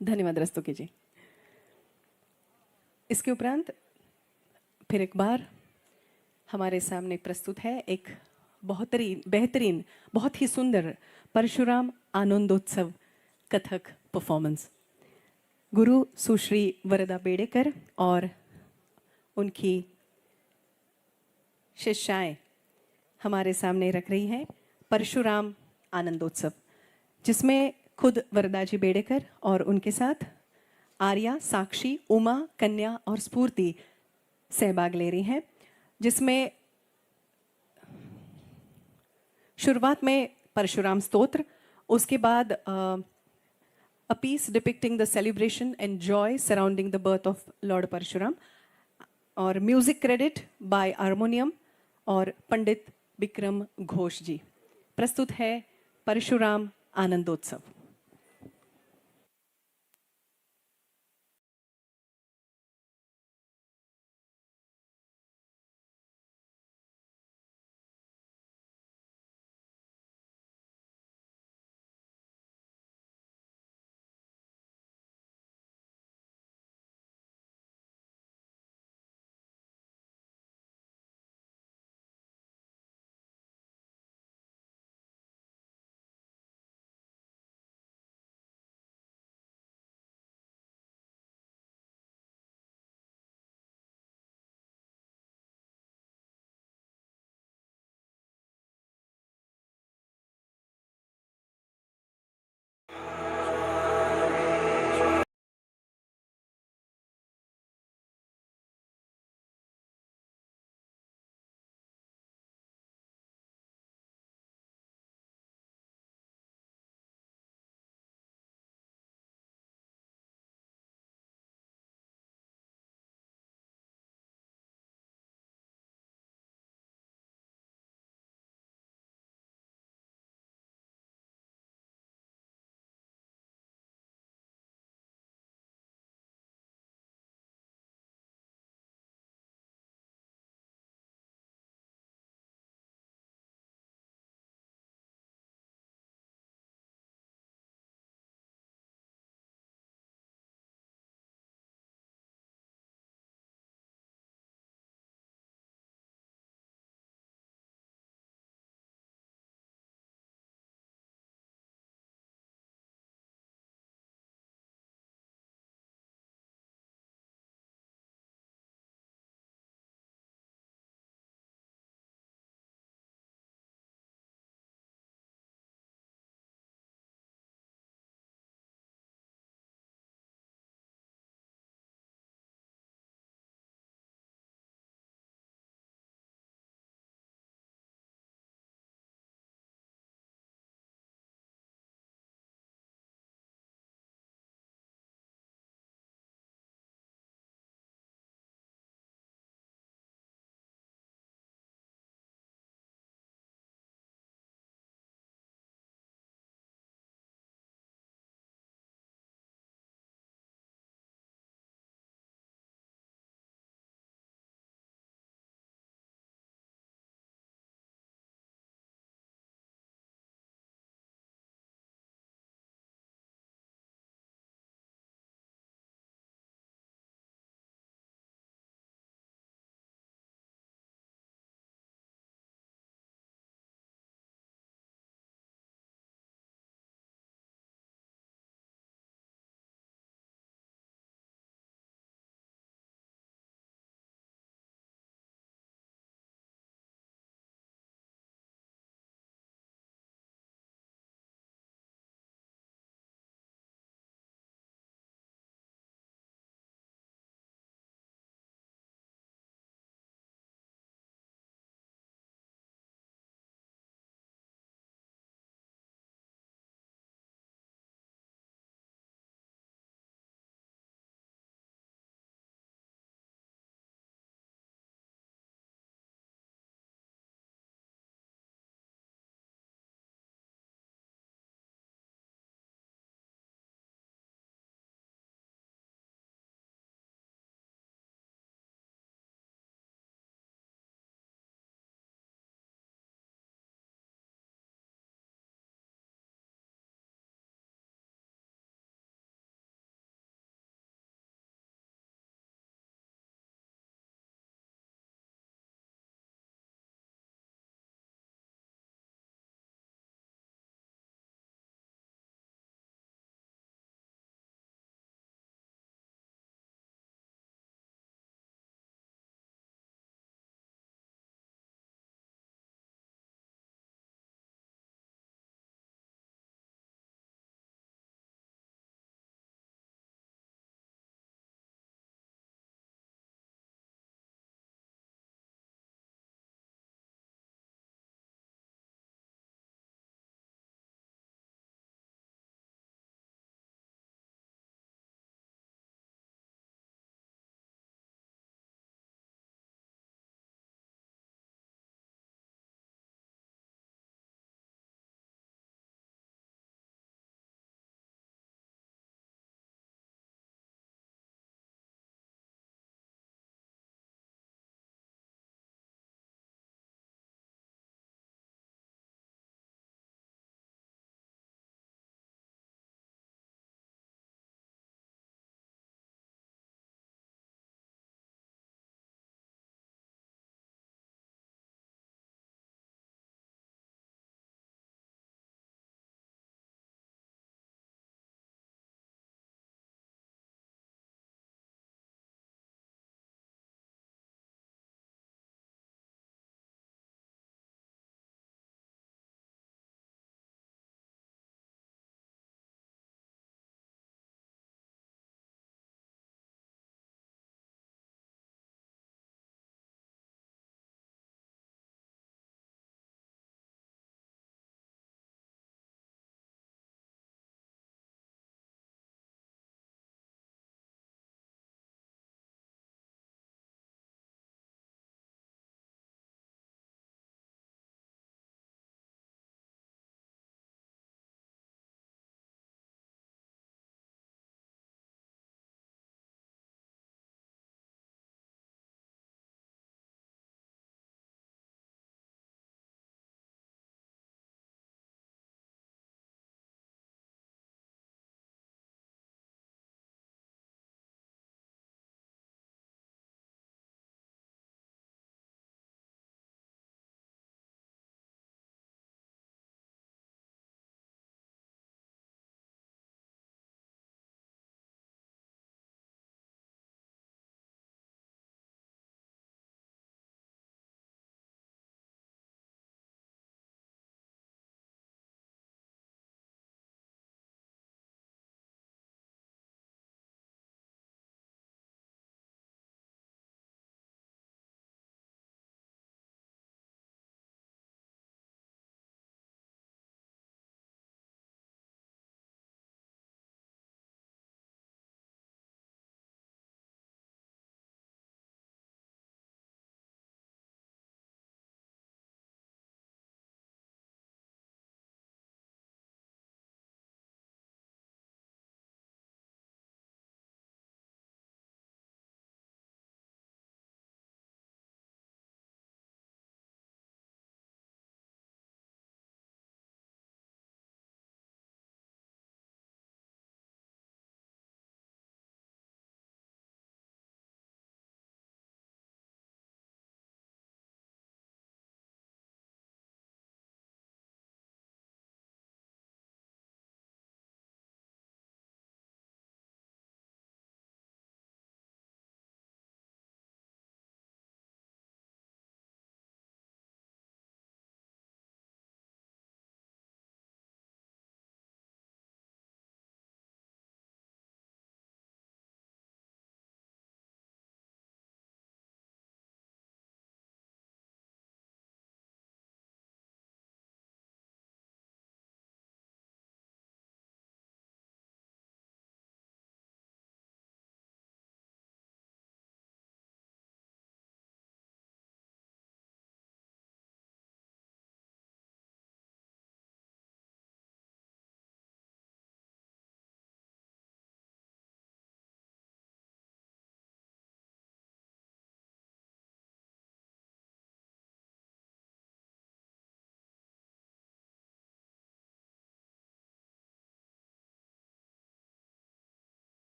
धन्यवाद रस्तोगी जी. इसके उपरांत फिर एक बार हमारे सामने प्रस्तुत है एक बेहतरीन बहुत ही सुंदर परशुराम आनंदोत्सव कथक परफॉर्मेंस. गुरु सुश्री वरदा बेड़ेकर और उनकी शिष्याएं हमारे सामने रख रही हैं परशुराम आनंदोत्सव, जिसमें खुद वरदाजी बेड़ेकर और उनके साथ आर्या, साक्षी, उमा, कन्या और स्फूर्ति सहभाग ले रही हैं. जिसमें शुरुआत में परशुराम स्तोत्र, उसके बाद a piece depicting the celebration and joy surrounding the birth of lord Parashuram, और म्यूजिक क्रेडिट बाय हारमोनियम और पंडित विक्रम घोष जी. प्रस्तुत है परशुराम आनंदोत्सव.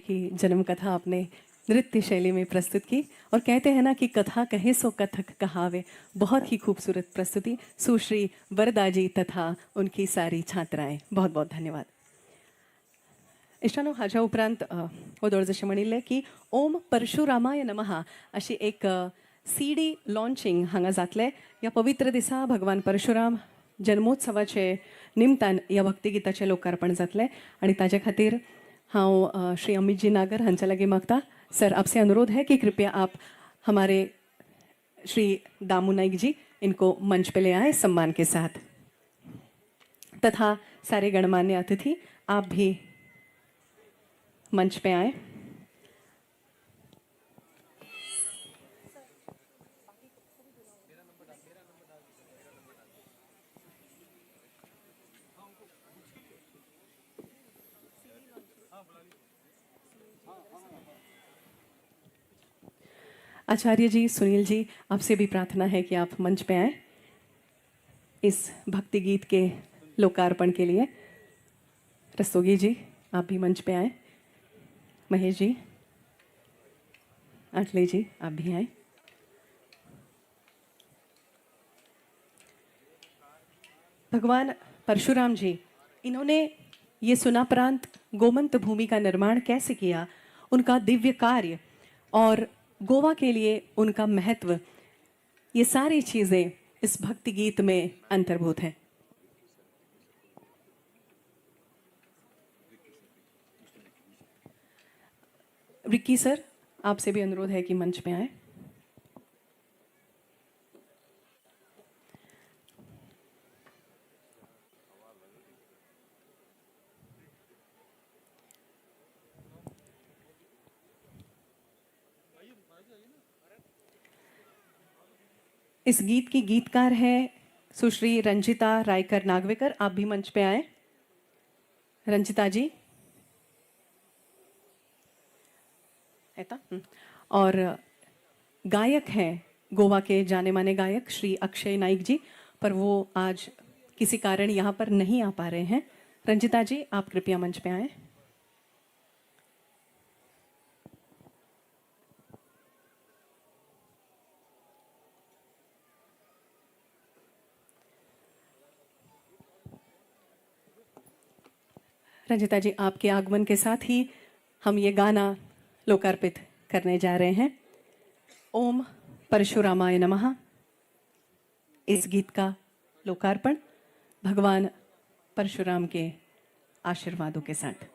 की जन्म कथा आपने नृत्य शैली में प्रस्तुत की और कहते हैं ना कि कथा कहे सो कथक कहावे। बहुत ही खूबसूरत प्रस्तुति सुश्री वरदा जी तथा उनकी सारी छात्राएं, बहुत बहुत धन्यवाद। इष्टानो हाच्या उपरांत वदळ जशें म्हणिल्लें की ओम परशुरामाय नमः अशी एक CD लॉन्चिंग हांगा जातलें। ह्या पवित्र दिसा भगवान परशुराम जन्मोत्सवाचे निमतान ह्या भक्तिगीताचें लोकार्पण जातलें आनी ताजे खातीर हांव श्री अमित जी नागर हांचे लागीं मागता। सर, आपसे अनुरोध है कि कृपया आप हमारे श्री दामू नाइक जी इनको मंच पे ले आए सम्मान के साथ, तथा सारे गणमान्य अतिथि आप भी मंच पे आए। आचार्य जी, सुनील जी, आपसे भी प्रार्थना है कि आप मंच पे आए इस भक्ति गीत के लोकार्पण के लिए। रस्तोगी जी, आप भी मंच पे आए। महेश जी, आटले जी, आप भी आए। भगवान परशुराम जी, इन्होंने ये सुना प्रांत गोमंत भूमि का निर्माण कैसे किया, उनका दिव्य कार्य और गोवा के लिए उनका महत्व, ये सारी चीजें इस भक्ति गीत में अंतर्भूत हैं। रिक्की सर, आपसे भी अनुरोध है कि मंच पे आए। इस गीत की गीतकार है सुश्री रंजिता रायकर नागवेकर, आप भी मंच पे आए। रंजिता जी ऐता और गायक हैं गोवा के जाने माने गायक श्री अक्षय नाइक जी, पर वो आज किसी कारण यहाँ पर नहीं आ पा रहे हैं। रंजिता जी, आप कृपया मंच पे आए। रंजिता जी, आपके आगमन के साथ ही हम ये गाना लोकार्पित करने जा रहे हैं। ओम परशुरामाय नमः, इस गीत का लोकार्पण भगवान परशुराम के आशीर्वादों के साथ।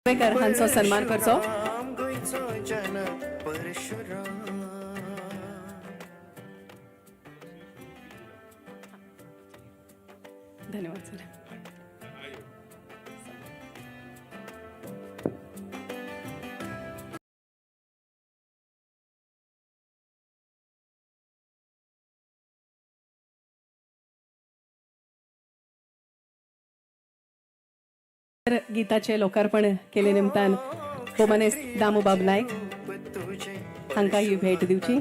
हांचो सन्मान करचो। धन्यवाद सर। गीताचे लोकार्पण केले निमतान बोमानेस दामूबाब नायक हांकां ही भेट दिवची।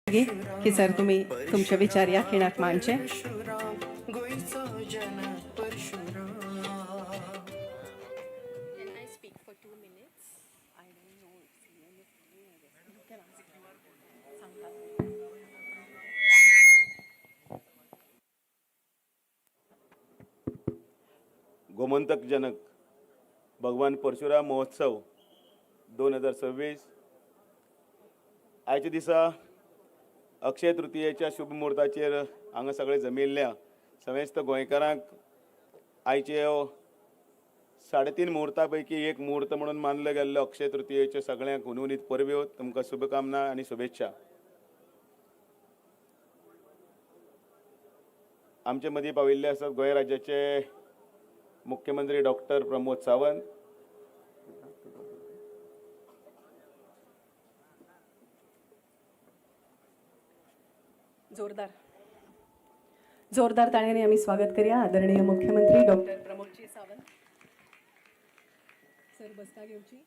की सर तुम्ही तुमचे विचार या खिणात मांडचे. गोमंतक जनक भगवान परशुराम महोत्सव 2026 आयच्या दिसा अक्षय तृतीयेच्या शुभ मुहूर्ताचेर हांगा सगळे जमिल्ल्या समेस्त गोंयकारांक आयचे 3.5 मुहूर्ता पैकी एक मुहूर्त म्हणून मानलो गेल्लो अक्षय तृतीयेच्यो सगळ्यांक हुनहुनीत परब्यो तुमकां शुभकामना आनी शुभेच्छा. आमचे मदीं पाविल्ले आसात गोंय राज्याचे मुख्यमंत्री डॉक्टर प्रमोद सावंत, जोरदार ताळ्याने आम्ही स्वागत करूया आदरणीय मुख्यमंत्री डॉक्टर प्रमोदजी सावंत. सर बसता घेऊची.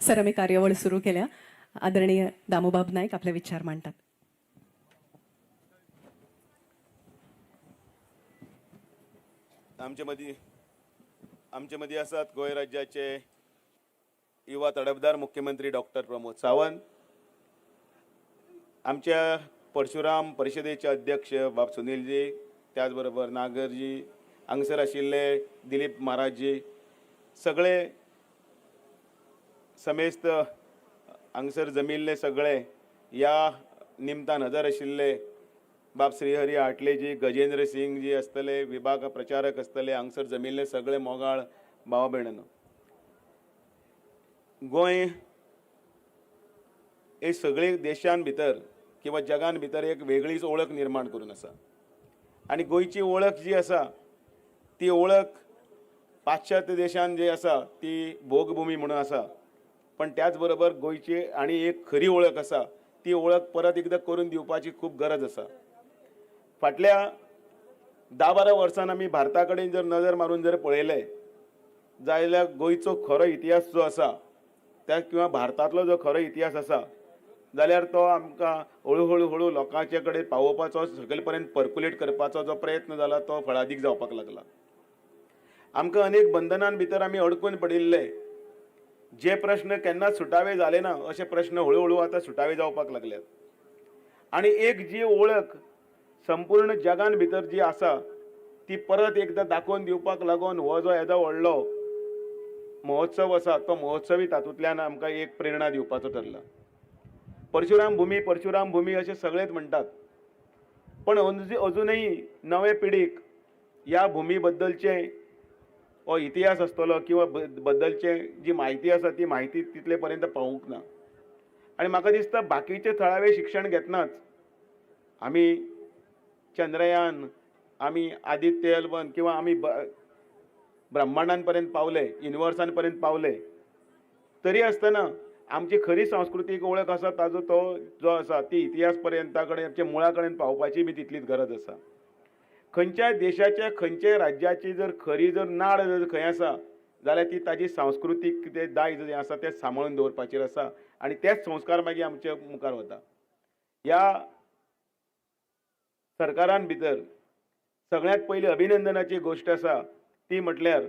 सर आम्ही कार्यवळ सुरू केल्या. आदरणीय दामोबाब नाईक आपले विचार मांडतात. आमचे मदीं आसात गोंय राज्याचे युवा तडफदार मुख्यमंत्री डॉक्टर प्रमोद सावंत, आमच्या परशुराम परिशदेचे अध्यक्ष बाब सुनीलजी, त्याचबरोबर नागरजी, हांगसर आशिल्ले दिलीप महाराजजी, सगळे समेस्त हांगसर जमिल्ले सगळे या निमतान हजर आशिल्ले बाब श्रीहरी आटलेजी, गजेंद्र सिंग जी आसतले, विभाग प्रचारक आसतले, हांगसर जमिल्ले सगळे मोगाळ भावा भयणांनो. गोंय हे सगळे देशां भितर किंवा जगान भितर एक वेगळीच ओळख निर्माण करून आसा आनी गोंयची ओळख जी आसा ती ओळख पाश्चात्य देशान जी आसा ती भोगभूमी म्हणून आसा, पण त्याच बरोबर गोंयची आनी एक खरी ओळख आसा ती ओळख परत एकदा करून दिवपाची खूब गरज आसा. फाटल्या 10-12 वर्सां आमी भारता कडेन जर नजर मारून जर पळयलें जाल्यार गोंयचो खरो इतिहास जो आसा त्या किंवा भारतांतलो जो खरो इतिहास आसा जाल्यार तो आमकां हळू लोकांचे कडेन पावोवपाचो, सकयल पर्यंत पर्कुलेट करपाचो जो प्रयत्न जाला तो फळादीक जावपाक लागला. आमकां अनेक बंधनां भितर आमी अडकून पडिल्ले, जे प्रश्न केन्नाच सुटावे जाले ना अशे प्रश्न हळू आतां सुटावे जावपाक लागल्यात. आनी एक जी ओळख संपूर्ण जगान भितर जी आसा ती परत एकदा दाखोवन दिवपाक लागून हो जो येदो व्हडलो महोत्सव आसा तो महोत्सवी तातूंतल्यान आमकां एक प्रेरणा दिवपाचो ठरला. परशुराम भूमी अशें सगळेच म्हणटात, पण अजूनही नवे पिढीक ह्या भुमी बद्दलचे हो इतिहास आसतलो किंवा बद्दलचे जी म्हायती आसा ती म्हायती तितले पर्यंत पावूंक ना. आनी म्हाका दिसता बाकीचे थळावे शिक्षण घेतनाच आमी चंद्रयान, आमी आदित्य एल1 किंवा आमी ब्रह्मांडान पर्यंत पावले, युनिवर्सान पर्यंत पावले, तरी आसतना आमची खरी सांस्कृतीक ओळख आसा ताजो तो जो आसा ती इतिहास पर्यंता कडेन आमच्या मुळा कडेन पावपाची बी तितलीच गरज आसा. खंयच्याय देशाच्या खंयच्याय राज्याची जर खरी जर नाड जर खंय आसा जाल्यार ती ताजी सांस्कृतीक कितें दायज जें आसा तें सांबाळून दवरपाचेर आसा आनी तेच संस्कार मागीर आमचे मुखार वता. ह्या सरकारान भितर सगळ्यांत पयली अभिनंदनाची गोश्ट आसा ती म्हटल्यार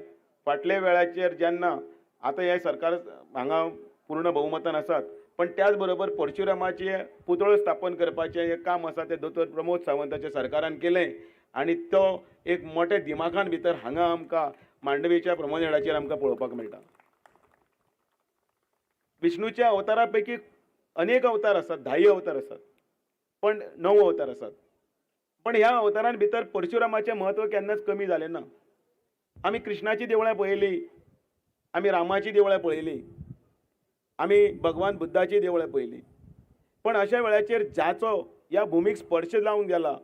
फाटल्या वेळाचेर जेन्ना आतां हे सरकार हांगा पूर्ण बहुमतान आसात, पण त्याच बरोबर परशुरामाचे पुतळो स्थापन करपाचें हें काम आसा तें दोतोर प्रमोद सावंताच्या सरकारान केलें आनी तो एक मोठ्या दिमाखान भितर हांगा आमकां मांडवीच्या प्रमोदेडाचेर आमकां पळोवपाक मेळटा. विष्णूच्या अवतारा पैकी अनेक अवतार आसात, 10 अवतार आसात, पण 9 अवतार आसात, पण ह्या अवतारां भितर परशुरामाचें म्हत्व केन्नाच कमी जालें ना. आमी कृष्णाची देवळां पळयलीं, आमी रामाची देवळां पळयलीं, आमी भगवान बुद्धाची देवळां पळयलीं, पण अशा वेळाचेर जाचो ह्या भुमीक स्पर्श जावन गेला,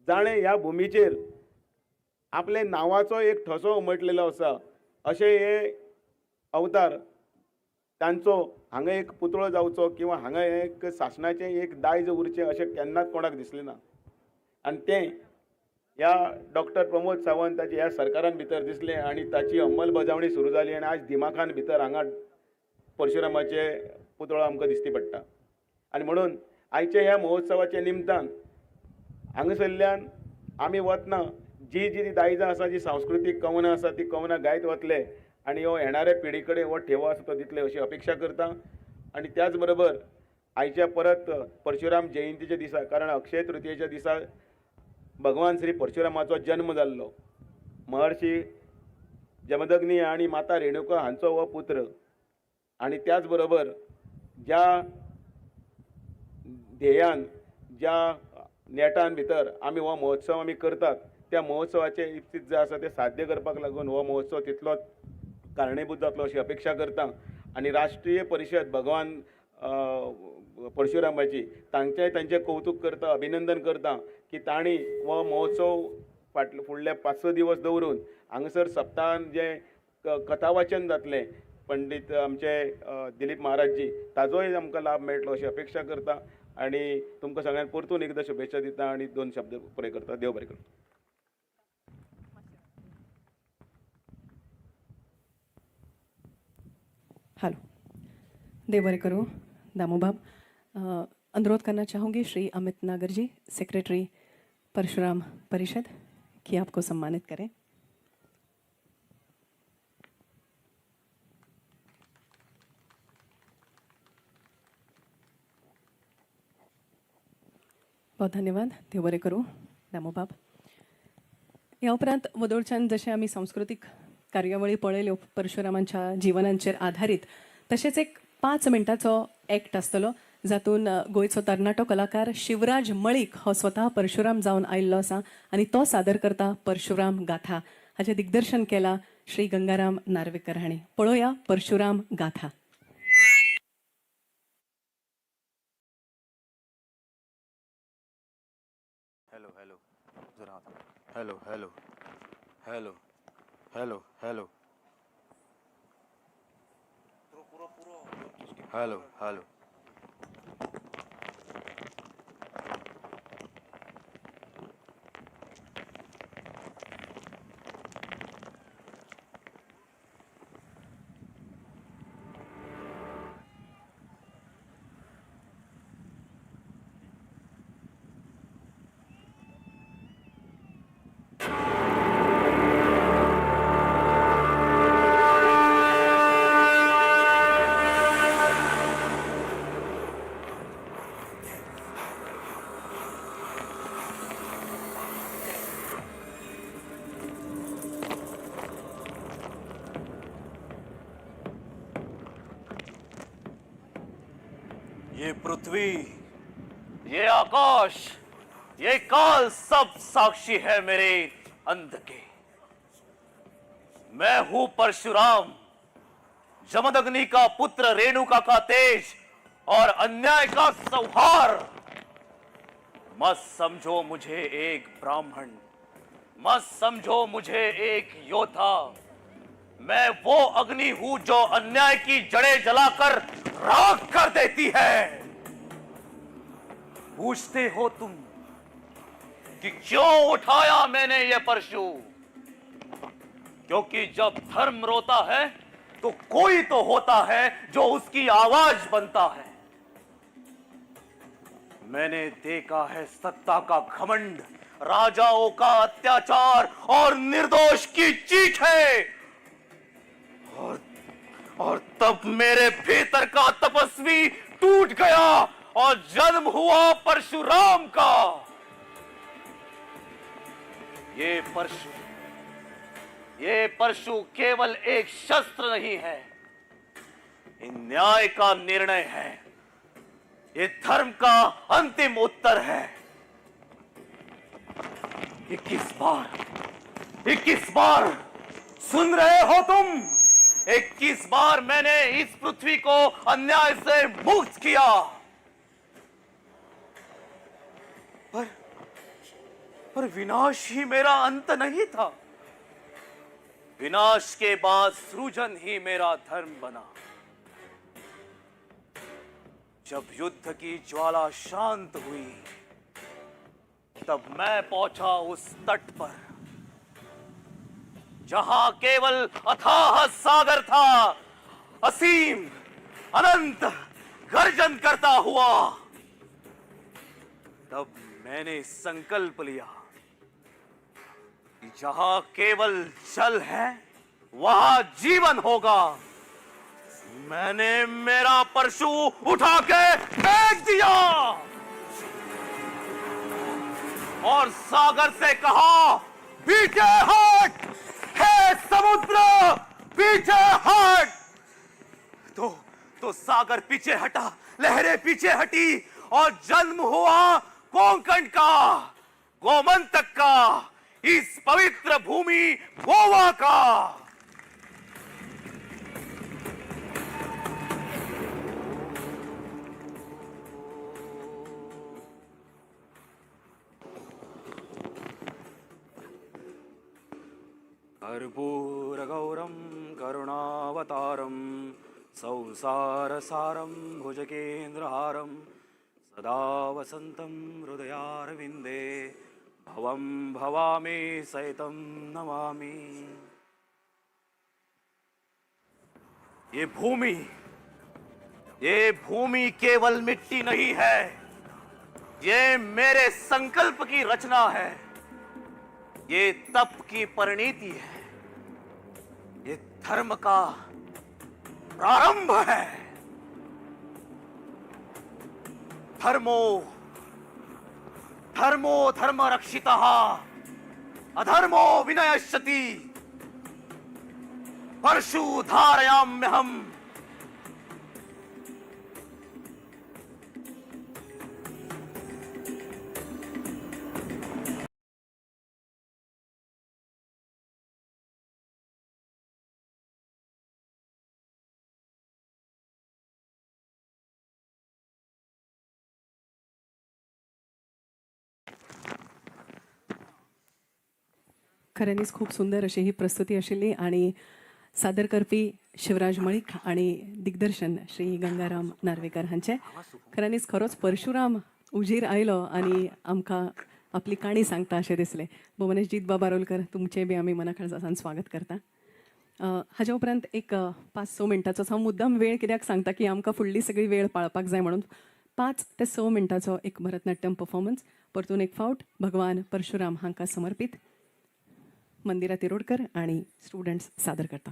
जाणें ह्या भुमीचेर आपले नांवाचो एक ठसो उमटलेलो आसा, अशे हे अवतार तांचो हांगा एक पुतळो जावचो किंवा हांगा एक शासनाचें एक दायज उरचें अशें केन्नाच कोणाक दिसलें ना. आनी तें ह्या डॉक्टर प्रमोद सावंताच्या ह्या सरकारान भितर दिसलें आनी ताची अंमलबजावणी सुरू जाली आनी आज दिमाखान भितर हांगा परशुरामाचे पुतळो आमकां दिश्टी पडटा. आणि म्हणून आयच्या ह्या महोत्सवाच्या निमतान हांगसरल्यान आमी वतना जी दायजां आसा जी सांस्कृतीक कवनां आसा ती कवनां गायत वतले आणि हो येणाऱ्या पिढी कडेन हो ठेवो आसा तो दितले अशी अपेक्षा करता. आणि त्याच बरोबर आयच्या परत परशुराम जयंतीच्या दिसा कारण अक्षय तृतीयेच्या दिसा भगवान श्री परशुरामाचो जन्म जाल्लो. महर्षी जमदग्नी आणि माता रेणुका हांचो हो पुत्र. आणि त्याच बरोबर ज्या ध्येयान ज्या नेटान भितर आमी हो महोत्सव आमी करतात त्या महोत्सवाचे इप्सीत जे आसा ते साध्य करपाक लागून हो महोत्सव तितलोच कारणीभूत जातलो अशी अपेक्षा करता. आणि राष्ट्रीय परिशद भगवान परशुरामाची तांचें कौतुक करता अभिनंदन करता की तांणी हो महोत्सव फुडले 5-6 दिवस दवरून हांगसर सप्ताहान जे कथा वाचन जातलें पंडित आमचे दिलीप महाराजजी ताजोय आमकां लाभ मेळटलो अशी अपेक्षा करता. आणि तुमकां सगळ्यांक परतून एकदां शुभेच्छा दिता आणि 2 शब्द पुरे करता. देव बरें करूं. हेलो, देव बरे करो दामोबाब. अनुरोध करना चाहूँगी श्री अमित नागर जी, सेक्रेटरी परशुराम परिषद, कि आपको सम्मानित करें. बहुत धन्यवाद. देव बरे करू दामोबाब. ह्या उपरांत वदोळच्यान जशें आमी सांस्कृतीक कार्यावळी पळयल्यो परशुरामांच्या जिवनांचेर आधारीत, तशेंच एक 5 मिनटाचो एक्ट आसतलो जातून गोंयचो तरणाटो कलाकार शिवराज मळीक हो स्वता परशुराम जावन आयिल्लो आसा आनी तो सादर करता परशुराम गाथा. हाचें दिग्दर्शन केलां श्री गंगाराम नार्वेकर हांणी. पळोवया परशुराम गाथा. हेलो हेलो जरा hello hello hello hello hello hello hello ये पृथ्वी, ये आकाश, ये काल सब साक्षी है मेरे अंत के. मैं हूं परशुराम, जमदग्नि का पुत्र, रेणुका का तेज और अन्याय का संहार. मत समझो मुझे एक ब्राह्मण, मत समझो मुझे एक योद्धा. मैं वो अग्नि हूं जो अन्याय की जड़ें जलाकर राख कर देती है. पूछते हो तुम कि क्यों उठाया मैंने ये परशु? क्योंकि जब धर्म रोता है तो कोई तो होता है जो उसकी आवाज बनता है. मैंने देखा है सत्ता का घमंड, राजाओं का अत्याचार और निर्दोष की चीखें. और तब मेरे भीतर का तपस्वी टूट गया और जन्म हुआ परशुराम का. ये परशु केवल एक शस्त्र नहीं है, ये न्याय का निर्णय है, ये धर्म का अंतिम उत्तर है. 21 बार सुन रहे हो तुम? 21 बार मैंने इस पृथ्वी को अन्याय से मुक्त किया. पर विनाश ही मेरा अंत नहीं था. विनाश के बाद सृजन ही मेरा धर्म बना. जब युद्ध की ज्वाला शांत हुई तब मैं पहुंचा उस तट पर जहां केवल अथाह सागर था, असीम अनंत गर्जन करता हुआ. तब मैंने संकल्प लिया कि जहां केवल जल है वहां जीवन होगा। मैंने मेरा परशु उठा के फेंक दिया और सागर से कहा, पीछे हट, हे समुद्र, पीछे हट। तो सागर पीछे हटा, लहरें पीछे हटी और जन्म हुआ कोंकण का, गोमंतक का, इस पवित्र भूमि गोवा का। कर्पूरगौरं करुणावतारं संसारसारं भुजगेन्द्रहारं सदा वसन्तं हृदयारविन्दे भवं भवामि सहितं नमामि। ये भूमि केवल मिट्टी नहीं है, ये मेरे संकल्प की रचना है, ये तप की परिणीति है, ये धर्म का प्रारंभ है। धर्मो धर्म रक्षितः अधर्मो विनश्यति। परशु धारयाम्यहम्। खऱ्यानीच खूप सुंदर अशी ही प्रस्तुती आशिल्ली आणि सादरकर्पी शिवराज मळीक आणि दिग्दर्शन श्री गंगाराम नार्वेकर हांचे खऱ्यानीच खरोच परशुराम उजीर आयलो आणि आमकां आपली काणी सांगता अशें दिसलें. भुवनेशजीत बाबारोलकर तुमचें बी आमी मनाखालसान स्वागत करता. हाज्या उपरांत एक 5-6 मिनटाचो हांव मुद्दाम वेळ कित्याक सांगता की आमकां फुडली सगळी वेळ पाळपाक जाय म्हणून 5 ते 6 मिनटाचो एक भरतनाट्यम परफॉर्मन्स परतून एक फावट भगवान परशुराम हांकां समर्पित मंदिरा तिरोडकर आणि स्टुडंट्स सादर करता.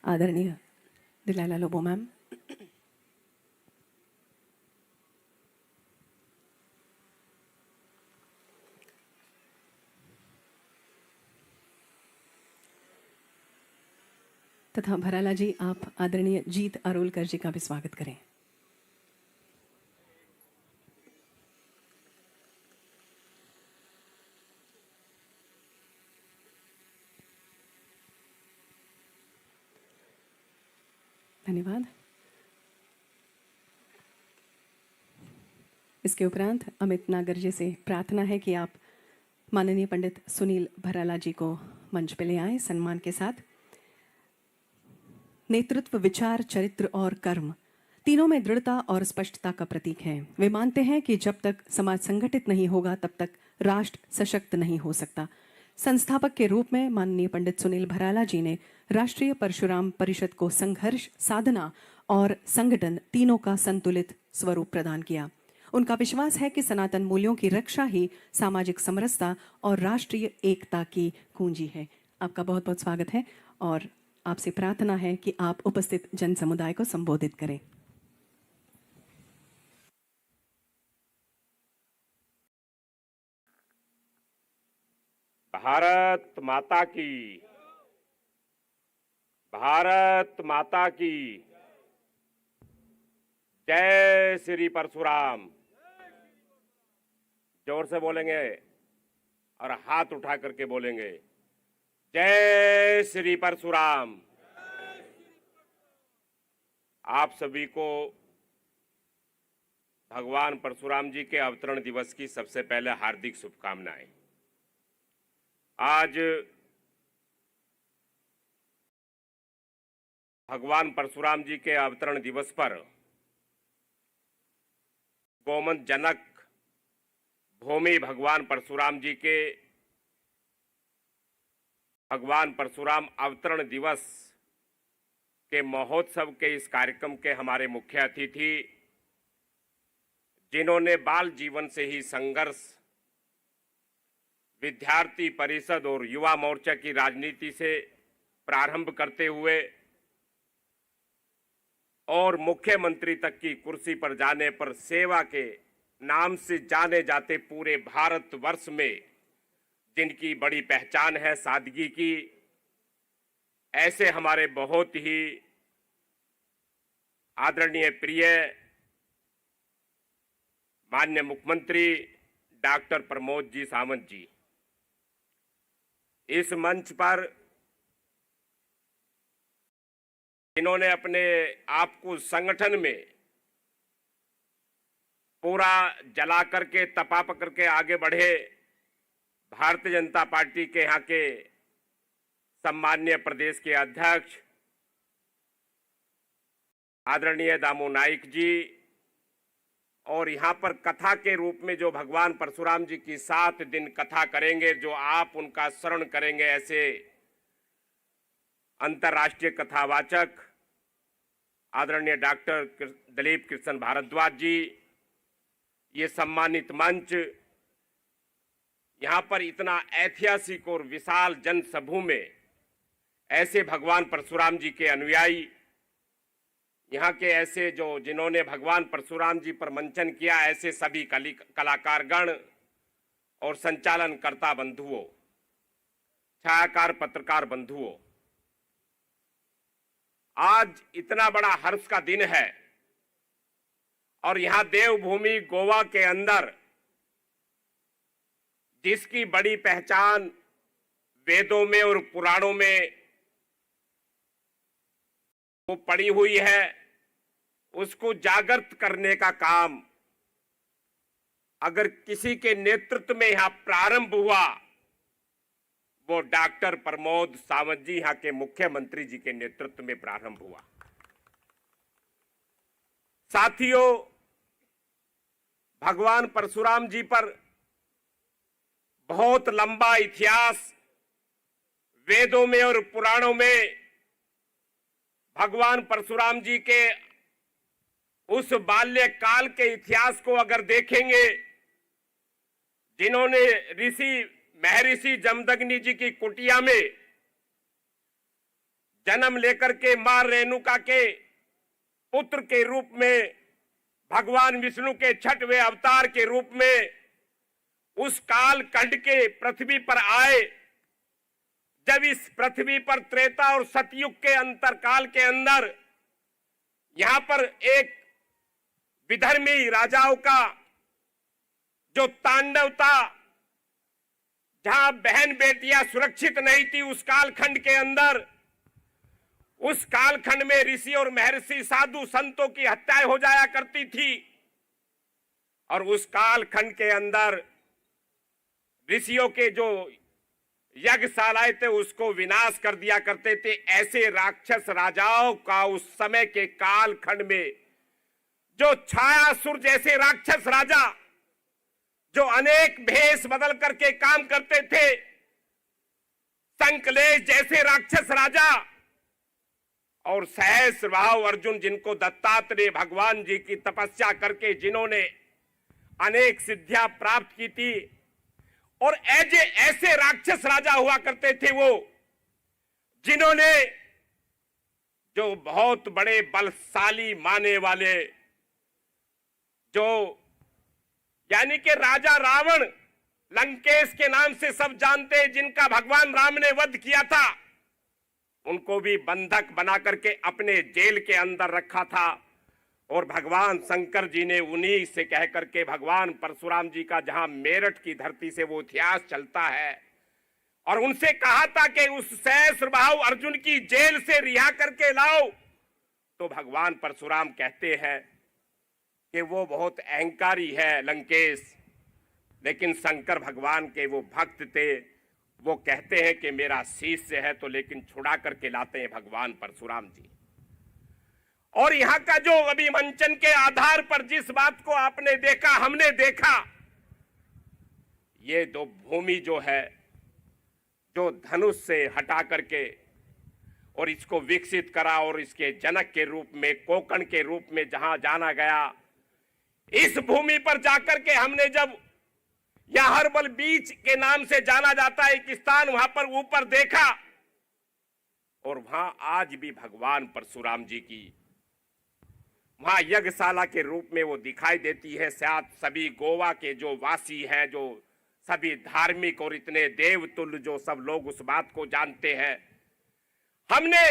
आदरणीय दिलाला लोबो मैम। तथा भराला जी, आप आदरणीय जीत अरोलकर जी का भी स्वागत करें। धन्यवाद। इसके उपरांत अमित नागर जी से प्रार्थना है कि आप माननीय पंडित सुनील भराला जी को मंच पे ले आए सम्मान के साथ। नेतृत्व, विचार, चरित्र और कर्म तीनों में दृढ़ता और स्पष्टता का प्रतीक है। वे मानते हैं कि जब तक समाज संगठित नहीं होगा तब तक राष्ट्र सशक्त नहीं हो सकता। संस्थापक के रूप में माननीय पंडित सुनील भराला जी ने राष्ट्रीय परशुराम परिषद को संघर्ष, साधना और संगठन तीनों का संतुलित स्वरूप प्रदान किया। उनका विश्वास है कि सनातन मूल्यों की रक्षा ही सामाजिक समरसता और राष्ट्रीय एकता की कुंजी है। आपका बहुत बहुत स्वागत है और आपसे प्रार्थना है कि आप उपस्थित जन समुदाय को संबोधित करें। भारत माता की, भारत माता की जय श्री परशुराम। जोर से बोलेंगे और हाथ उठा करके बोलेंगे, जय श्री परशुराम। आप सभी को भगवान परशुराम जी के अवतरण दिवस की सबसे पहले हार्दिक शुभकामनाएं। आज भगवान परशुराम जी के अवतरण दिवस पर गोमंत जनक भूमि भगवान परशुराम जी के भगवान परशुराम अवतरण दिवस के महोत्सव के इस कार्यक्रम के हमारे मुख्य अतिथि, जिन्होंने बाल जीवन से ही संघर्ष, विद्यार्थी परिषद और युवा मोर्चा की राजनीति से प्रारंभ करते हुए और मुख्यमंत्री तक की कुर्सी पर जाने पर सेवा के नाम से जाने जाते पूरे भारतवर्ष में जिनकी बड़ी पहचान है सादगी की, ऐसे हमारे बहुत ही आदरणीय प्रिय माननीय मुख्यमंत्री डॉक्टर प्रमोद जी सावंत जी इस मंच पर इन्होंने अपने आप को संगठन में पूरा जला करके तपा करके आगे बढ़े। भारतीय जनता पार्टी के यहाँ के सम्माननीय प्रदेश के अध्यक्ष आदरणीय दामू नाइक जी, और यहाँ पर कथा के रूप में जो भगवान परशुराम जी की 7 दिन कथा करेंगे, जो आप उनका शरण करेंगे, ऐसे अंतर्राष्ट्रीय कथावाचक आदरणीय डॉक्टर दिलीप कृष्ण भारद्वाज जी, ये सम्मानित मंच, यहाँ पर इतना ऐतिहासिक और विशाल जनसमूह में ऐसे भगवान परशुराम जी के अनुयायी, यहाँ के ऐसे जो जिन्होंने भगवान परशुराम जी पर मंचन किया, ऐसे सभी कलाकारगण और संचालनकर्ता बंधुओं, छायाकार पत्रकार बंधुओं, आज इतना बड़ा हर्ष का दिन है और यहाँ देवभूमि गोवा के अंदर जिसकी बड़ी पहचान वेदों में और पुराणों में वो पड़ी हुई है, उसको जागृत करने का काम अगर किसी के नेतृत्व में यहां प्रारंभ हुआ, वो डॉक्टर प्रमोद सावंत जी, यहां के मुख्यमंत्री जी के नेतृत्व में प्रारंभ हुआ। साथियों, भगवान परशुराम जी पर बहुत लंबा इतिहास वेदों में और पुराणों में भगवान परशुराम जी के उस बाल्यकाल के इतिहास को अगर देखेंगे, जिन्होंने महर्षि जमदग्नि जी की कुटिया में जन्म लेकर के मां रेणुका के पुत्र के रूप में, भगवान विष्णु के छठवें अवतार के रूप में उस काल खंड के पृथ्वी पर आए, जब इस पृथ्वी पर त्रेता और सतयुग के अंतरकाल के अंदर यहां पर एक विधर्मी राजाओं का जो तांडव था, जहां बहन बेटियां सुरक्षित नहीं थी, उस कालखंड के अंदर, उस कालखंड में ऋषि और महर्षि साधु संतों की हत्याएं हो जाया करती थी। और उस कालखंड के अंदर ऋषियों के जो यज्ञशालाएं थे उसको विनाश कर दिया करते थे। ऐसे राक्षस राजाओं का उस समय के कालखंड में जो छायासुर जैसे राक्षस राजा, जो अनेक भेष बदल करके काम करते थे, संकलेश जैसे राक्षस राजा, और सहस्रबाहु अर्जुन जिनको दत्तात्रेय भगवान जी की तपस्या करके जिन्होंने अनेक सिद्धियां प्राप्त की थी, और ऐसे राक्षस राजा हुआ करते थे वो, जिन्होंने जो बहुत बड़े बलशाली माने वाले, जो यानी कि राजा रावण, लंकेश के नाम से सब जानते हैं, जिनका भगवान राम ने वध किया था, उनको भी बंधक बना करके अपने जेल के अंदर रखा था। और भगवान शंकर जी ने उन्हीं से कह करके भगवान परशुराम जी का, जहां मेरठ की धरती से वो इतिहास चलता है, और उनसे कहा था कि उस सहस्रबाहु अर्जुन की जेल से रिहा करके लाओ। तो भगवान परशुराम कहते हैं कि वो बहुत अहंकारी है लंकेश, लेकिन शंकर भगवान के वो भक्त थे, वो कहते हैं कि मेरा शिष्य है, तो लेकिन छुड़ा करके लाते हैं भगवान परशुराम जी। और यहां का जो अभी मंचन के आधार पर जिस बात को आपने देखा, हमने देखा, ये दो भूमि जो है, जो धनुष से हटा करके और इसको विकसित करा, और इसके जनक के रूप में, कोकण के रूप में जहां जाना गया, इस भूमि पर जाकर के हमने जब यहां हर्बल बीच के नाम से जाना जाता है एक स्थान, वहां पर ऊपर देखा, और वहां आज भी भगवान परशुराम जी की वहां यज्ञशाला के रूप में वो दिखाई देती है। शायद सभी गोवा के जो वासी हैं, जो सभी धार्मिक और इतने देवतुल्य जो सब लोग उस बात को जानते हैं। हमने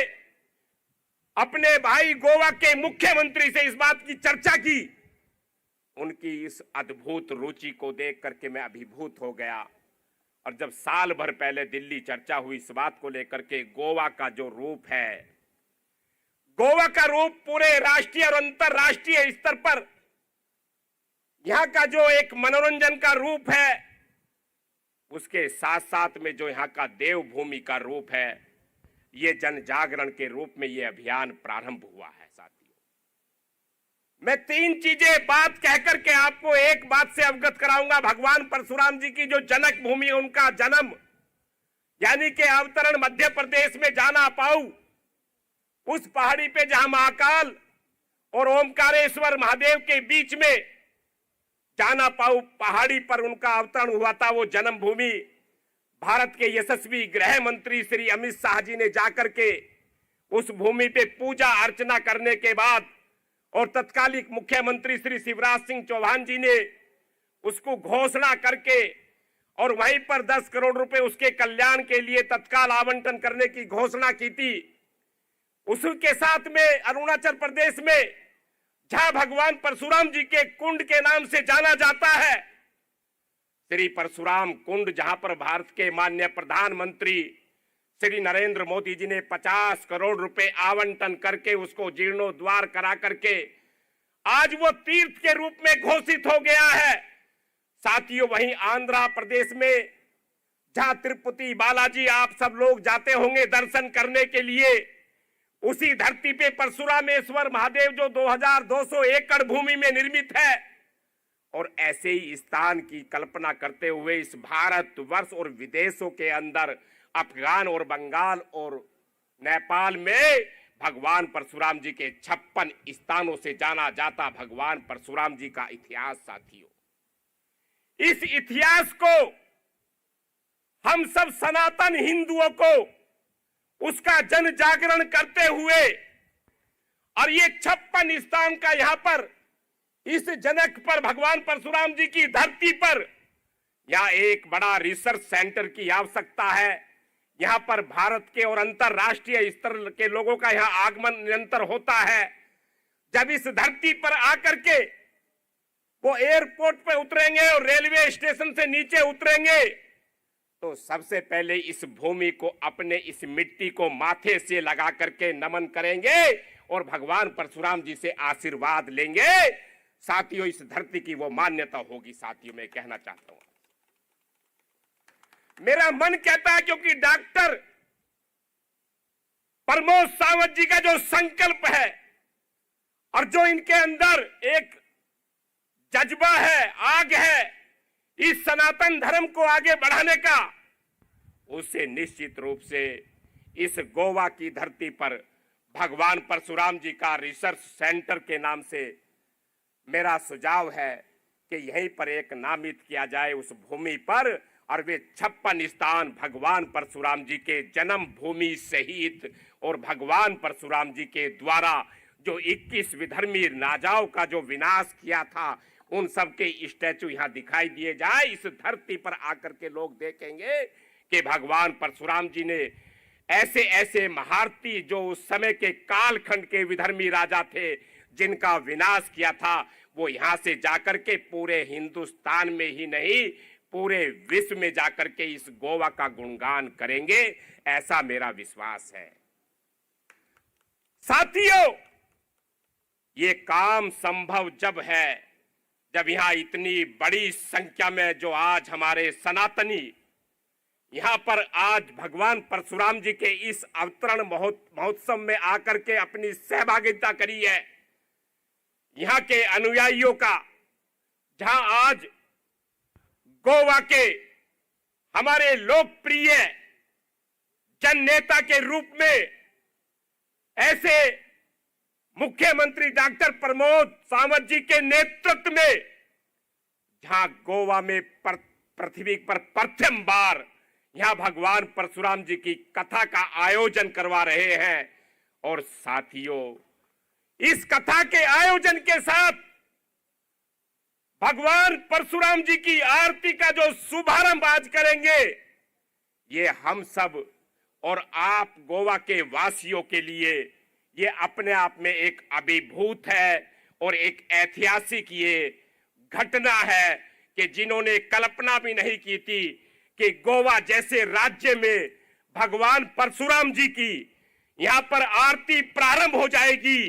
अपने भाई गोवा के मुख्यमंत्री से इस बात की चर्चा की, उनकी इस अद्भुत रुचि को देख करके मैं अभिभूत हो गया। और जब साल भर पहले दिल्ली चर्चा हुई इस बात को लेकर के, गोवा का जो रूप है, गोवा का रूप पूरे राष्ट्रीय और अंतरराष्ट्रीय स्तर पर, यहां का जो एक मनोरंजन का रूप है, उसके साथ साथ में जो यहां का देवभूमि का रूप है, ये जन जागरण के रूप में ये अभियान प्रारंभ हुआ है। साथियों, मैं तीन चीजें बात कहकर के आपको एक बात से अवगत कराऊंगा। भगवान परशुराम जी की जो जनक भूमि है, उनका जन्म यानी कि अवतरण मध्य प्रदेश में जाना पाऊ, उस पहाड़ी पे जहां महाकाल और ओमकारेश्वर महादेव के बीच में जाना पाऊ पहाड़ी पर उनका अवतरण हुआ था। वो जन्मभूमि भारत के यशस्वी गृह मंत्री श्री अमित शाह जी ने जाकर के उस भूमि पे पूजा अर्चना करने के बाद, और तत्कालिक मुख्यमंत्री श्री शिवराज सिंह चौहान जी ने उसको घोषणा करके, और वहीं पर 10 करोड़ रुपए उसके कल्याण के लिए तत्काल आवंटन करने की घोषणा की थी। उसके साथ में अरुणाचल प्रदेश में, जहां भगवान परशुराम जी के कुंड के नाम से जाना जाता है, श्री परशुराम कुंड, जहां पर भारत के माननीय प्रधानमंत्री श्री नरेंद्र मोदी जी ने 50 करोड़ रुपए आवंटन करके उसको जीर्णोद्वार करा करके आज वो तीर्थ के रूप में घोषित हो गया है। साथियों, वहीं आंध्र प्रदेश में, जहां तिरुपति बालाजी आप सब लोग जाते होंगे दर्शन करने के लिए, उसी धरती पे परशुरामेश्वर महादेव जो 2200 एकड़ भूमि में निर्मित है, और ऐसे ही स्थान की कल्पना करते हुए इस भारत वर्ष और विदेशों के अंदर अफगान और बंगाल और नेपाल में भगवान परशुराम जी के 56 स्थानों से जाना जाता भगवान परशुराम जी का इतिहास। साथियों, इस इतिहास को हम सब सनातन हिंदुओं को उसका जन जागरण करते हुए और ये 56 स्थान का यहां पर इस जनक पर भगवान परशुराम जी की धरती पर यहां एक बड़ा रिसर्च सेंटर की आवश्यकता है। यहां पर भारत के और अंतरराष्ट्रीय स्तर के लोगों का यहां आगमन निरंतर होता है। जब इस धरती पर आकर के वो एयरपोर्ट पे उतरेंगे और रेलवे स्टेशन से नीचे उतरेंगे तो सबसे पहले इस भूमि को, अपने इस मिट्टी को माथे से लगा करके नमन करेंगे और भगवान परशुराम जी से आशीर्वाद लेंगे। साथियों, इस धरती की वो मान्यता होगी। साथियों, मैं कहना चाहता हूं, मेरा मन कहता है, क्योंकि डॉक्टर प्रमोद सावंत जी का जो संकल्प है और जो इनके अंदर एक जज्बा है, आग है इस सनातन धर्म को आगे बढ़ाने का, उससे निश्चित रूप से इस गोवा की धरती पर भगवान परशुराम जी का रिसर्च सेंटर के नाम से मेरा सुझाव है कि यहीं पर एक नामित किया जाए उस भूमि पर, और वे 56 स्थान भगवान परशुराम जी के जन्म भूमि सहित और भगवान परशुराम जी के द्वारा जो 21 विधर्मी राजाओं का जो विनाश किया था, उन सब के स्टैचू यहां दिखाई दिए जाए। इस धरती पर आकर के लोग देखेंगे कि भगवान परशुराम जी ने ऐसे ऐसे महारथी जो उस समय के कालखंड के विधर्मी राजा थे जिनका विनाश किया था, वो यहां से जाकर के पूरे हिंदुस्तान में ही नहीं पूरे विश्व में जाकर के इस गोवा का गुणगान करेंगे, ऐसा मेरा विश्वास है। साथियों, ये काम संभव जब है जब यहां इतनी बड़ी संख्या में जो आज हमारे सनातनी यहां पर आज भगवान परशुराम जी के इस अवतरण महोत्सव में आकर के अपनी सहभागिता करी है। यहां के अनुयायियों का, जहां आज गोवा के हमारे लोकप्रिय जन नेता के रूप में ऐसे मुख्यमंत्री डॉक्टर प्रमोद सावंत जी के नेतृत्व में जहां गोवा में पृथ्वी पर प्रथम बार यहां भगवान परशुराम जी की कथा का आयोजन करवा रहे हैं। और साथियों, इस कथा के आयोजन के साथ भगवान परशुराम जी की आरती का जो शुभारंभ आज करेंगे, ये हम सब और आप गोवा के वासियों के लिए ये अपने आप में एक अभिभूत है और एक ऐतिहासिक ये घटना है कि जिन्होंने कल्पना भी नहीं की थी कि गोवा जैसे राज्य में भगवान परशुराम जी की यहां पर आरती प्रारंभ हो जाएगी,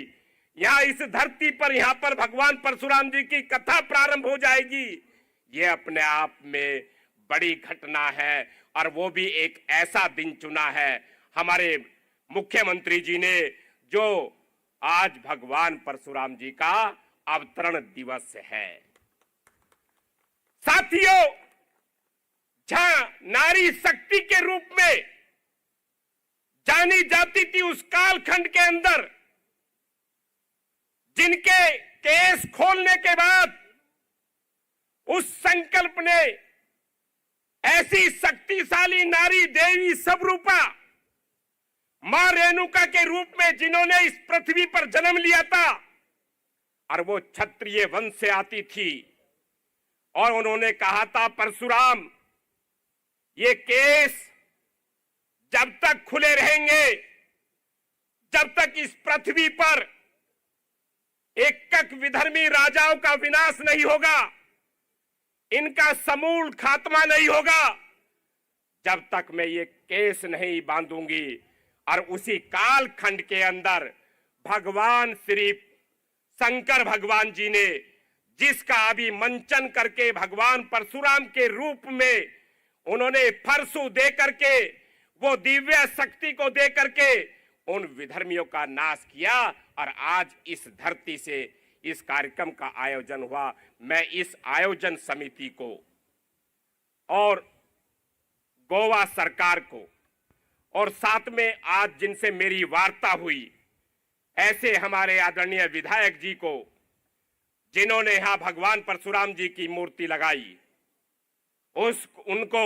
यहां इस धरती पर यहां पर भगवान परशुराम जी की कथा प्रारंभ हो जाएगी। ये अपने आप में बड़ी घटना है और वो भी एक ऐसा दिन चुना है हमारे मुख्यमंत्री जी ने जो आज भगवान परशुराम जी का अवतरण दिवस है। साथियों, जहां नारी शक्ति के रूप में जानी जाती थी उस कालखंड के अंदर, जिनके केस खोलने के बाद उस संकल्प ने ऐसी शक्तिशाली नारी देवी स्वरूपा मां रेणुका के रूप में जिन्होंने इस पृथ्वी पर जन्म लिया था और वो क्षत्रिय वंश से आती थी, और उन्होंने कहा था, परशुराम, ये केस जब तक खुले रहेंगे, जब तक इस पृथ्वी पर एक विधर्मी राजाओं का विनाश नहीं होगा, इनका समूल खात्मा नहीं होगा, जब तक मैं ये केस नहीं बांधूंगी। और उसी कालखंड के अंदर भगवान श्री शंकर भगवान जी ने जिसका अभी मंचन करके भगवान परशुराम के रूप में उन्होंने फरसू दे करके, वो दिव्य शक्ति को दे करके उन विधर्मियों का नाश किया, और आज इस धरती से इस कार्यक्रम का आयोजन हुआ। मैं इस आयोजन समिति को और गोवा सरकार को और साथ में आज जिनसे मेरी वार्ता हुई, ऐसे हमारे आदरणीय विधायक जी को जिन्होंने यहां भगवान परशुराम जी की मूर्ति लगाई, उनको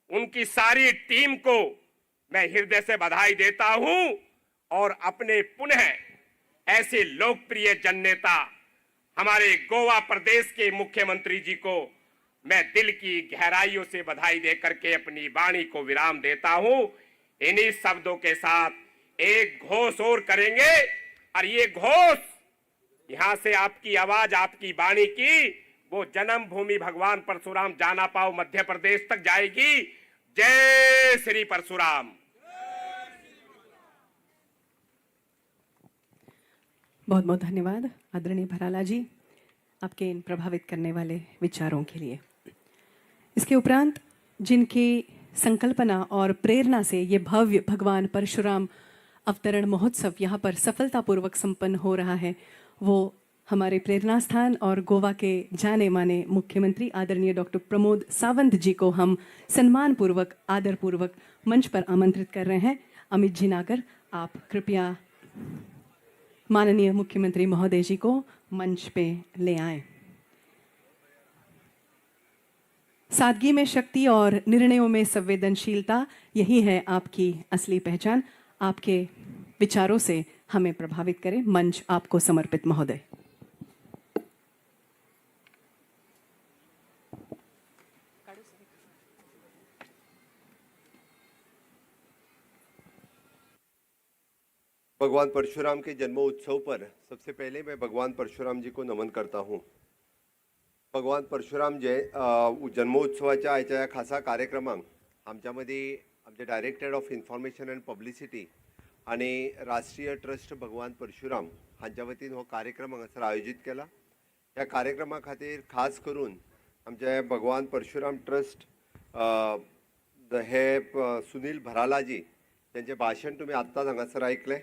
उनकी सारी टीम को मैं हृदय से बधाई देता हूं और अपने पुनः ऐसे लोकप्रिय जननेता हमारे गोवा प्रदेश के मुख्यमंत्री जी को मैं दिल की गहराइयों से बधाई देकर के अपनी वाणी को विराम देता हूं। इन्हीं शब्दों के साथ एक घोष और करेंगे और ये घोष यहां से आपकी आवाज, आपकी वाणी की वो जन्मभूमि भगवान परशुराम जाना पाओ मध्य प्रदेश तक जाएगी। जय श्री परशुराम। बहुत बहुत धन्यवाद आदरणीय भराला जी आपके इन प्रभावित करने वाले विचारों के लिए। इसके उपरांत जिनकी संकल्पना और प्रेरणा से ये भव्य भगवान परशुराम अवतरण महोत्सव यहाँ पर सफलतापूर्वक संपन्न हो रहा है, वो हमारे प्रेरणा स्थान और गोवा के जाने माने मुख्यमंत्री आदरणीय डॉक्टर प्रमोद सावंत जी को हम सम्मानपूर्वक आदरपूर्वक मंच पर आमंत्रित कर रहे हैं। अमित जी नागर, आप कृपया माननीय मुख्यमंत्री महोदय जी को मंच पे ले आएं। सादगी में शक्ति और निर्णयों में संवेदनशीलता, यही है आपकी असली पहचान। आपके विचारों से हमें प्रभावित करें। मंच आपको समर्पित महोदय। भगवान परशुराम के जन्मोत्सव पर सबसे पहले मैं भगवान परशुराम जी को नमन करता हूँ। भगवान परशुराम जन्मोत्सवाच्या आयच्या ह्या खासा कार्यक्रमाक आमच्यामध्ये आमचे director of information and publicity आणि राष्ट्रीय ट्रस्ट भगवान परशुराम हांच्या वतीन हो कार्यक्रम हांगासर आयोजित केला। ह्या कार्यक्रमा खातीर खास करून आमचे भगवान परशुराम ट्रस्ट हे सुनील भरालाजी त्यांचे भाशण तुम्ही आत्ताच हांगासर ऐकले।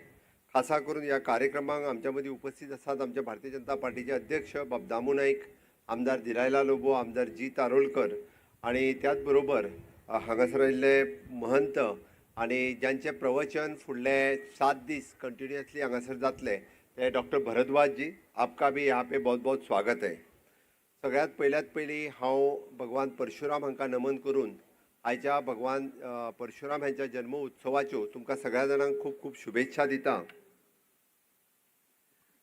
खासा करून या कार्यक्रमाक आमच्या मदीं उपस्थित आसात आमचे भारतीय जनता पार्टीचे अध्यक्ष बाब दामू नाईक, आमदार दिलायला लोबो, आमदार जी तारोलकर आणि त्याच बरोबर हांगासर आयिल्ले महंत आणि ज्यांचे प्रवचन फुडले 7 दीस कंटिन्युअसली हांगासर जातले ते डॉक्टर भरद्वाज जी, आपका भी यहाँ पे बहुत बहुत स्वागत है। सगळ्यात पयली हांव भगवान परशुराम हांकां नमन करून आयच्या भगवान परशुराम हांच्या जन्म उत्सवाच्यो तुमकां सगळ्या जाणांक खूब खूब शुभेच्छा दिता।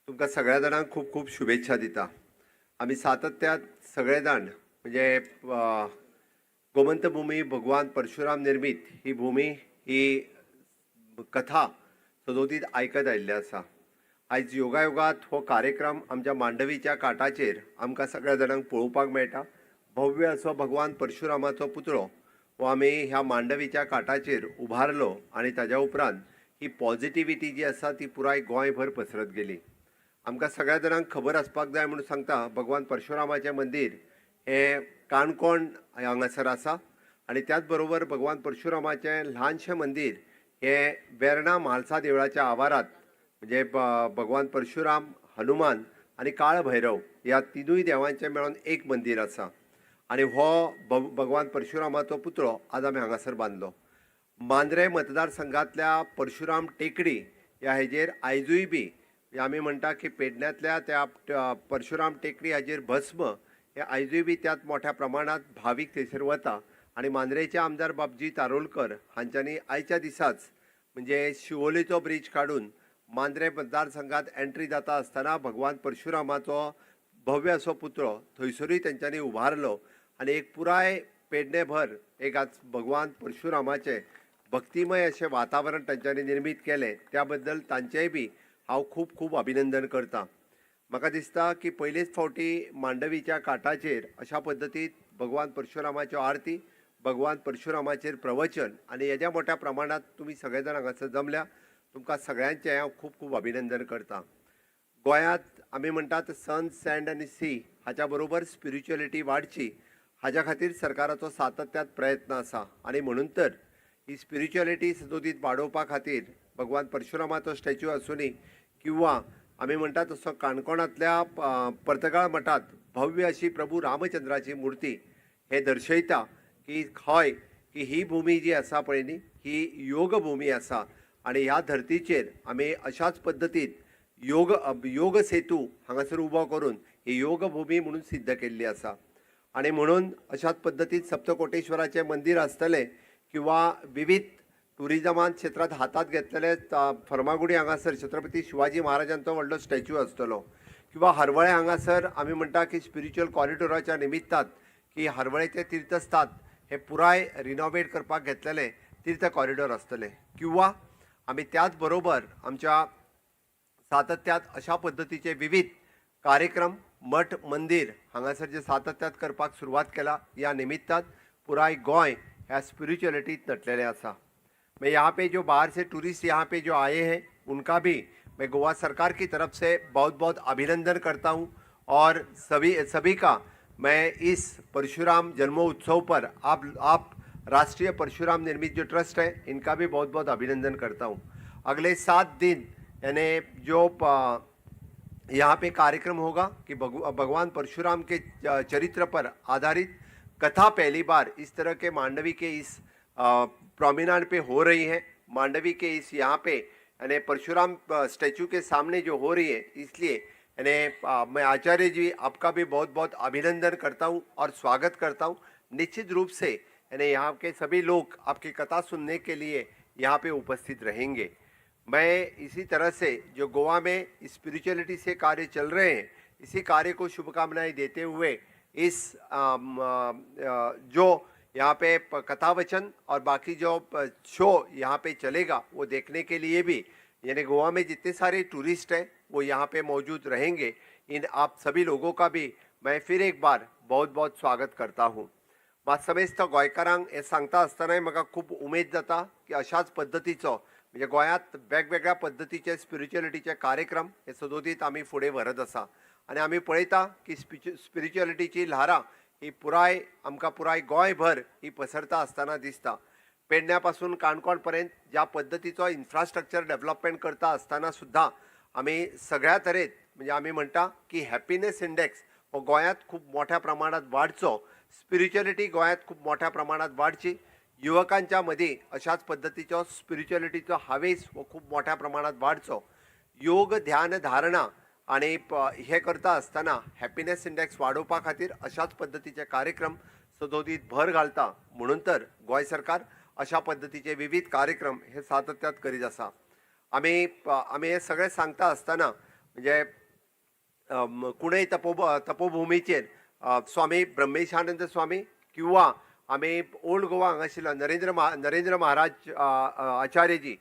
तुमकां सगळ्या जाणांक खूब खूब शुभेच्छा दिता। आमी सातत्यात सगळे जाण म्हणजे गोमंत भूमी भगवान परशुराम निर्मित ही भूमी ही कथा सदोदीत आयकत आयिल्ले आसा। आयज योगायोगात हो कार्यक्रम आमच्या मांडवीच्या काटाचेर आमकां सगळ्या जाणांक पळोवपाक मेळटा। भव्य असो भगवान परशुरामाचो पुतळो हो आमी ह्या मांडवीच्या काटाचेर उभारलो आणि ताज्या उपरांत ही पॉझिटिव्हिटी जी आसा ती पुराय गोंयभर पसरत गेली। आमकां सगळ्या जाणांक खबर आसपाक जाय म्हणून सांगता, भगवान परशुरामाचें मंदिर हे काणकोण हांगासर आसा आणि त्याच बरोबर भगवान परशुरामाचें ल्हानशें मंदिर हे वेर्णा म्हालसा देवळाच्या आवारात म्हणजे भगवान परशुराम, हनुमान आणि काळ भैरव ह्या तिनूय देवांचें मेळून एक मंदिर आसा आणि हो भगवान परशुरामाचो पुतळो आज आमी हांगासर बांदलो। मांद्रे मतदारसंघातल्या परशुराम टेकडी ह्या हेजेर आयजूय बी आमी म्हणटा की पेडण्यातल्या त्या परशुराम टेकडी हाजेर भस्म हे आयजूय बी त्यात मोठ्या प्रमाणात भावीक थंयसर वता आणि मांद्रेचे आमदार बाबजी तारोलकर हांच्यांनी आयच्या दिसाच म्हणजे शिवोलेचो ब्रिज काडून मांद्रे मतदारसंघात एंट्री जाता आसतना भगवान परशुरामाचो भव्य असो पुतळो थंयसरूय तेंच्यांनी उभारलो आणि एक पुराय पेडणेभर एक आज भगवान परशुरामाचे भक्तिमय अशें वातावरण तांच्यांनी निर्मीत केलें, त्या बद्दल तांचेय बी हांव खूब खूब अभिनंदन करतां। म्हाका दिसता की पयलेच फावटी मांडवीच्या काटाचेर अशा पद्दतीत भगवान परशुरामाच्यो आरती, भगवान परशुरामाचेर प्रवचन आणि हेज्या मोठ्या प्रमाणात तुम्ही सगळे जाण हांगासर जमल्या, तुमकां सगळ्यांचें हांव खूब खूब अभिनंदन करतां। गोंयांत आमी म्हणटात सन, सँड आनी सी हाच्या बरोबर स्पिरिच्युअलिटी वाडची हाच्या खातीर सरकाराचो सातत्यात प्रयत्न आसा आणि म्हणून तर ही स्पिरिच्युअलिटी सदोदीत वाडोवपा खातीर भगवान परशुरामाचो स्टॅच्यू आसूनी किंवा आमी म्हणटा तसो काणकोणांतल्या पर्तगाळ मठांत भव्य अशी प्रभू रामचंद्राची मूर्ती हे दर्शयता की हय की ही भूमी जी आसा पळय न्ही ही योग भूमी आसा आणि ह्या धर्तीचेर आमी अशाच पद्दतीन योग सेतू हांगासर उबो करून ही योग भूमी म्हणून सिद्ध केल्ली आसा आणि म्हणून अशाच पद्दतीन सप्तकोटेश्वराचें मंदिर आसतलें किंवा विविध टुरिजमान क्षेत्रात हातात घेतलेले फर्मागुडी हांगासर छत्रपती शिवाजी महाराजांचो व्हडलो स्टॅच्यू आसतलो किंवा हरवळे हांगासर आमी म्हणटा की स्पिरिच्युअल कॉरिडोराच्या निमित्तान की हरवळेचे तीर्थस्थान हे पुराय रिनोवेट करपाक घेतलेले तीर्थ कॉरिडोर आसतले किंवा आमी त्याच बरोबर आमच्या सातत्यात अशा पद्धतीचे विविध कार्यक्रम मठ मंदिर हांगासर जे सातत्यात करपाक सुरवात केला या निमित्तान पुराय गोंय ह्या स्पिरिच्युअलिटीत नटलेले आसा। मैं यहाँ पे जो बाहर से टूरिस्ट यहाँ पे जो आए हैं उनका भी मैं गोवा सरकार की तरफ से बहुत बहुत अभिनंदन करता हूँ और सभी का मैं इस परशुराम जन्मोत्सव पर आप राष्ट्रीय परशुराम निर्मित जो ट्रस्ट है इनका भी बहुत बहुत अभिनंदन करता हूँ। अगले 7 दिन यानी जो यहाँ पे कार्यक्रम होगा कि भगवान परशुराम के चरित्र पर आधारित कथा पहली बार इस तरह के मांडवी के इस प्रोमिनाड पे हो रही है। मांडवी के इस यहाँ पे यानी परशुराम स्टैचू के सामने जो हो रही है, इसलिए यानी मैं आचार्य जी आपका भी बहुत बहुत अभिनंदन करता हूँ और स्वागत करता हूँ। निश्चित रूप से यानी यहाँ के सभी लोग आपकी कथा सुनने के लिए यहाँ पे उपस्थित रहेंगे। मैं इसी तरह से जो गोवा में स्पिरिचुअलिटी से कार्य चल रहे हैं, इसी कार्य को शुभकामनाएं देते हुए इस जो यहाँ पे कथा वचन और बाकी जो शो यहाँ पे चलेगा वो देखने के लिए भी यानी गोवा में जितने सारे टूरिस्ट हैं वो यहाँ पे मौजूद रहेंगे। इन आप सभी लोगों का भी मैं फिर एक बार बहुत बहुत स्वागत करता हूँ। समेस्त गोंयकारांक हे सांगता आसतनाय म्हाका खूब उमेद जाता की अशाच पद्दतीचो म्हणजे गोंयांत वेगवेगळ्या पद्दतीचे स्पिरिच्युअलिटीचे कार्यक्रम हे सदोदीत आमी फुडें व्हरत आसा आनी आमी पळयता की स्पिरिच्युअलिटीची ल्हारां ही पुराय आमकां पुराय गोंयभर ही पसरता आसतना दिसता। पेडण्या पासून काणकोण पर्यंत ज्या पद्दतीचो इन्फ्रास्ट्रक्चर डेव्हलपमेंट करता आसतना सुद्दां आमी सगळ्या तरेन म्हणजे आमी म्हणटा की हॅपीनेस इंडेक्स हो गोंयांत खूब मोठ्या प्रमाणात वाडचो, स्पिरिच्युअलिटी गोंयांत खूब मोठ्या प्रमाणात वाडची, युवकांच्या मदीं अशाच पद्दतीचो स्पिरिच्युअलिटीचो हावेस हो खूब मोठ्या प्रमाणात वाडचो। योग ध्यान धारणा आणि हे करता आसतना हॅपीनेस इंडेक्स वाडोवपा खातीर अशाच पद्दतीचे कार्यक्रम सदोदीत भर घालता म्हणून तर गोंय सरकार अशा पद्दतीचे विविध कार्यक्रम हे सातत्यात करीत आसा। आमी हे सगळे सांगता आसतना म्हणजे कुणय तपोभुमीचेर स्वामी ब्रह्मेशानंद स्वामी किंवा आमी ओल्ड गोवा हांगाशिल्लो नरेंद्र महाराज आचार्यजी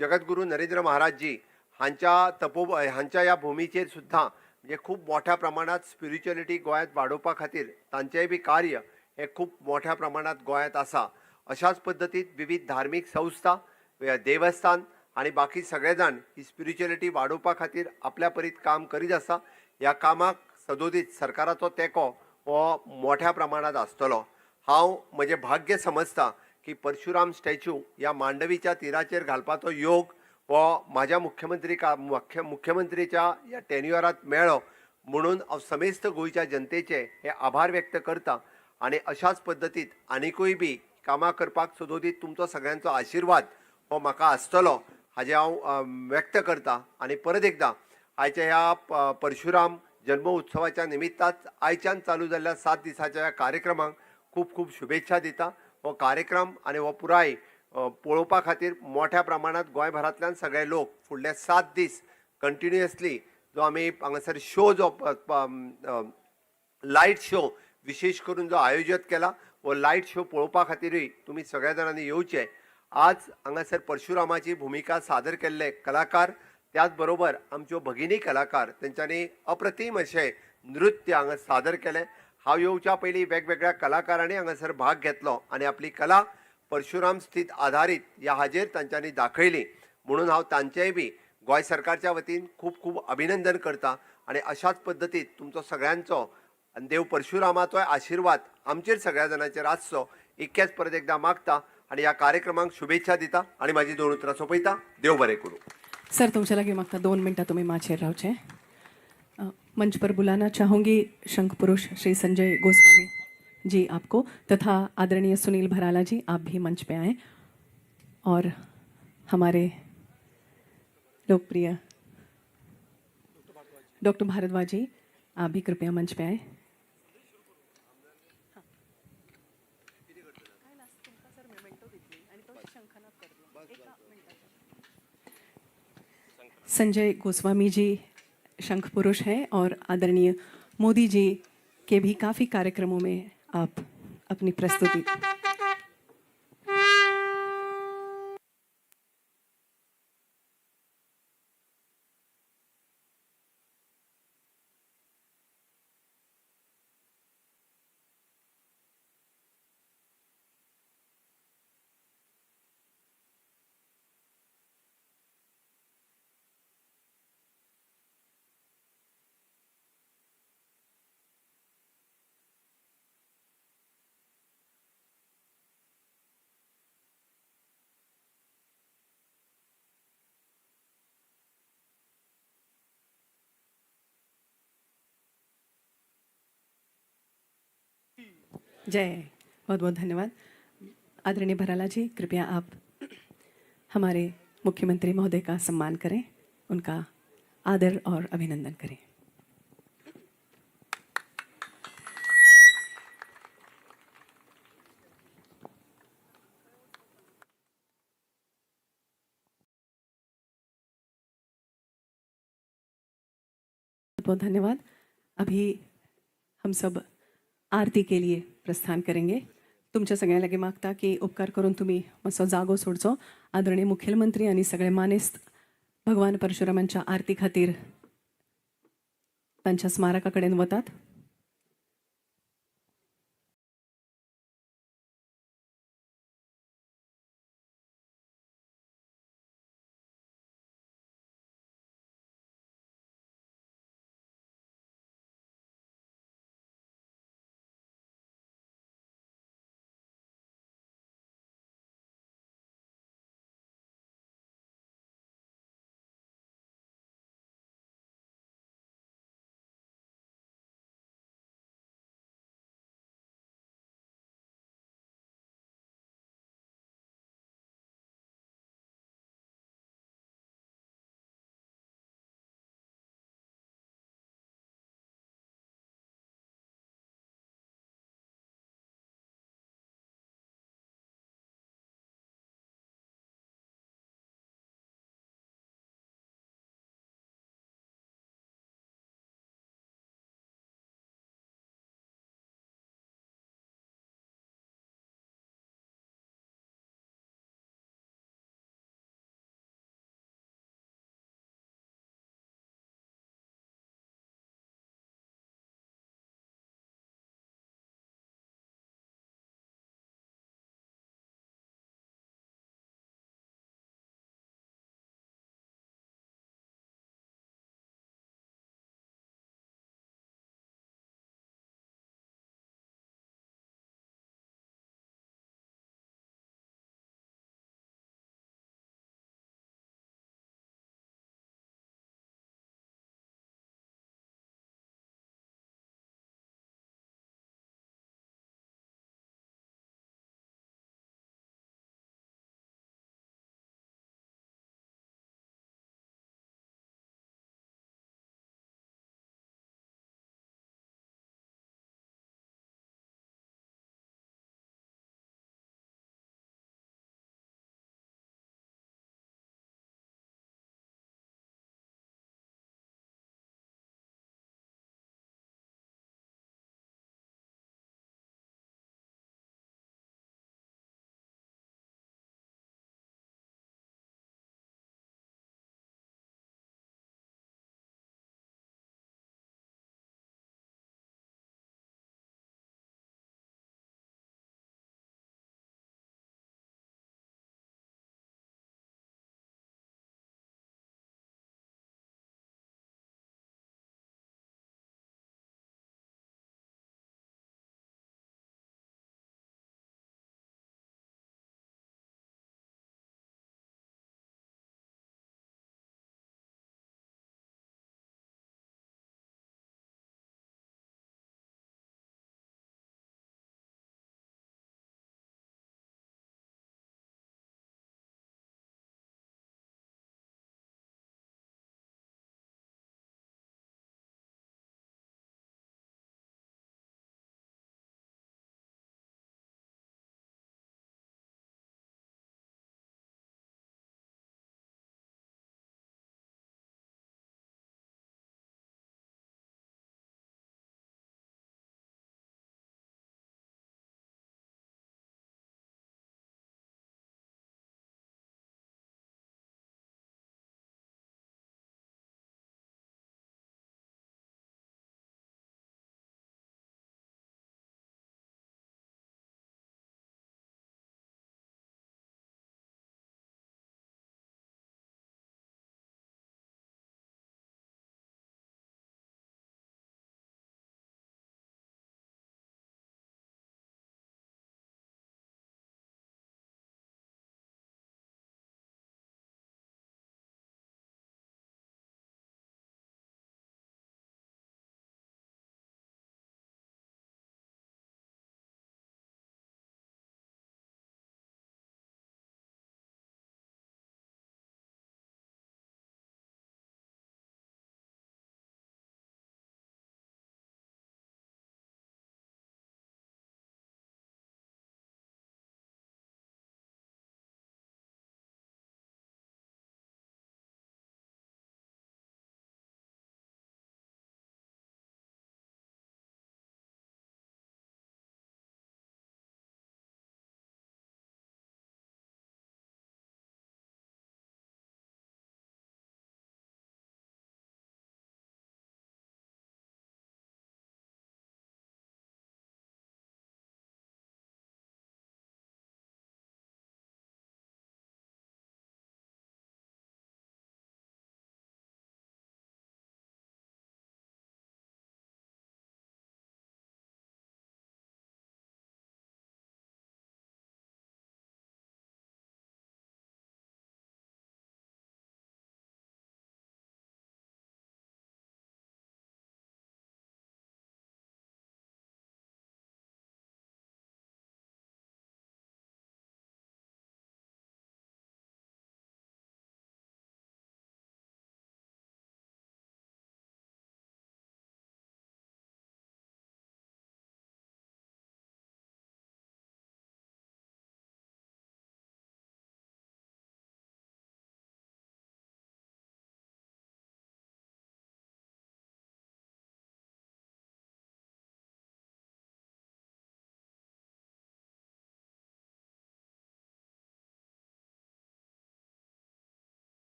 जगद्गुरू नरेंद्र महाराजजी हांच्या ह्या भुमीचेर सुद्दां म्हणजे खूब मोठ्या प्रमाणात स्पिरिच्युअलिटी गोंयांत वाडोवपा खातीर तांचेंय बी कार्य हे खूब मोठ्या प्रमाणात गोंयांत आसा। अशाच पद्दतीत विविध धार्मीक संस्था देवस्थान आणि बाकी सगळे जाण ही स्पिरिच्युअलिटी वाडोवपा खातीर आपल्या परीत काम करीत आसा। ह्या कामाक सदोदीत सरकाराचो तेंको हो मोठ्या प्रमाणात आसतलो। हांव म्हजें भाग्य समजता की परशुराम स्टॅच्यू ह्या मांडवीच्या तिराचेर घालपाचो योग हो म्हाज्या मुख्यमंत्रीच्या ह्या टेन्युअरांत मेळ्ळो म्हणून हांव समेस्त गोंयच्या जनतेचे हे आभार व्यक्त करता आनी अशाच पद्दतीत आनिकूय बी कामां करपाक सदोदीत तुमचो सगळ्यांचो आशिर्वाद हो म्हाका आसतलो हाजें हांव व्यक्त करता। आनी परत एकदां आयच्या ह्या परशुराम जन्म उत्सवाच्या निमित्ताच आयच्यान चालू जाल्ल्या 7 दिसाच्या ह्या कार्यक्रमाक खूब खूब शुभेच्छा दिता। हो कार्यक्रम आनी हो पुराय पळोवपा खातीर मोठ्या प्रमाणात गोंयभरांतल्यान सगळे लोक फुडले 7 दीस कंटिन्युअसली जो आमी हांगासर शो जो लायट शो विशेष करून जो आयोजित केला वो लायट शो पळोवपा खातीरूय तुमी सगळ्या जाणांनी येवचें। आज हांगासर परशुरामाची भुमिका सादर केल्ले कलाकार त्याच बरोबर आमच्यो भगिनी कलाकार तेंच्यांनी अप्रतिम अशें नृत्य हांगा सादर केलें। हांव येवच्या पयलीं वेगवेगळ्या कलाकारांनी हांगासर भाग घेतलो आनी आपली कला परशुराम स्थित आधारीत ह्या हाजेर तांच्यांनी दाखयली म्हणून हांव तांचेय बी गोंय सरकारच्या वतीन खूब खूब अभिनंदन करता आनी अशाच पद्दतीत तुमचो सगळ्यांचो देव परशुरामाचोय आशिर्वाद आमचेर सगळ्या जाणांचेर आसचो इतकेंच परत एकदां मागता आनी ह्या कार्यक्रमाक शुभेच्छा दिता आनी म्हाजी 2 उतरां सोंपयता। देव बरें करूं। सर तुमच्या लगे मागता 2 मिनटां तुम्ही माचेर रावचे। मंच पर बुलाना चाहूंगी शंख पुरुष श्री संजय गोस्वामी जी आपको तथा आदरणीय सुनील भराला जी आप भी मंच पे आए और हमारे लोकप्रिय डॉक्टर भारद्वाज जी आप भी कृपया मंच पे आए। संजय गोस्वामी जी शंख पुरुष हैं और आदरणीय मोदी जी के भी काफ़ी कार्यक्रमों में आप अपनी प्रस्तुति जय बहुत बहुत धन्यवाद। आदरणीय भराला जी, कृपया आप हमारे मुख्यमंत्री महोदय का सम्मान करें, उनका आदर और अभिनंदन करें। बहुत बहुत धन्यवाद। अभी हम सब आरती के लिए प्रस्थान करेंगे। तुमच्या सगळ्यांना लागी मागता की उपकार करून तुम्ही मातसो जागो सोडचो। आदरणीय मुख्यमंत्री आणि सगळे मानेस्त भगवान परशुरामांच्या आरती खातीर तांच्या स्मारका कडेन वतात।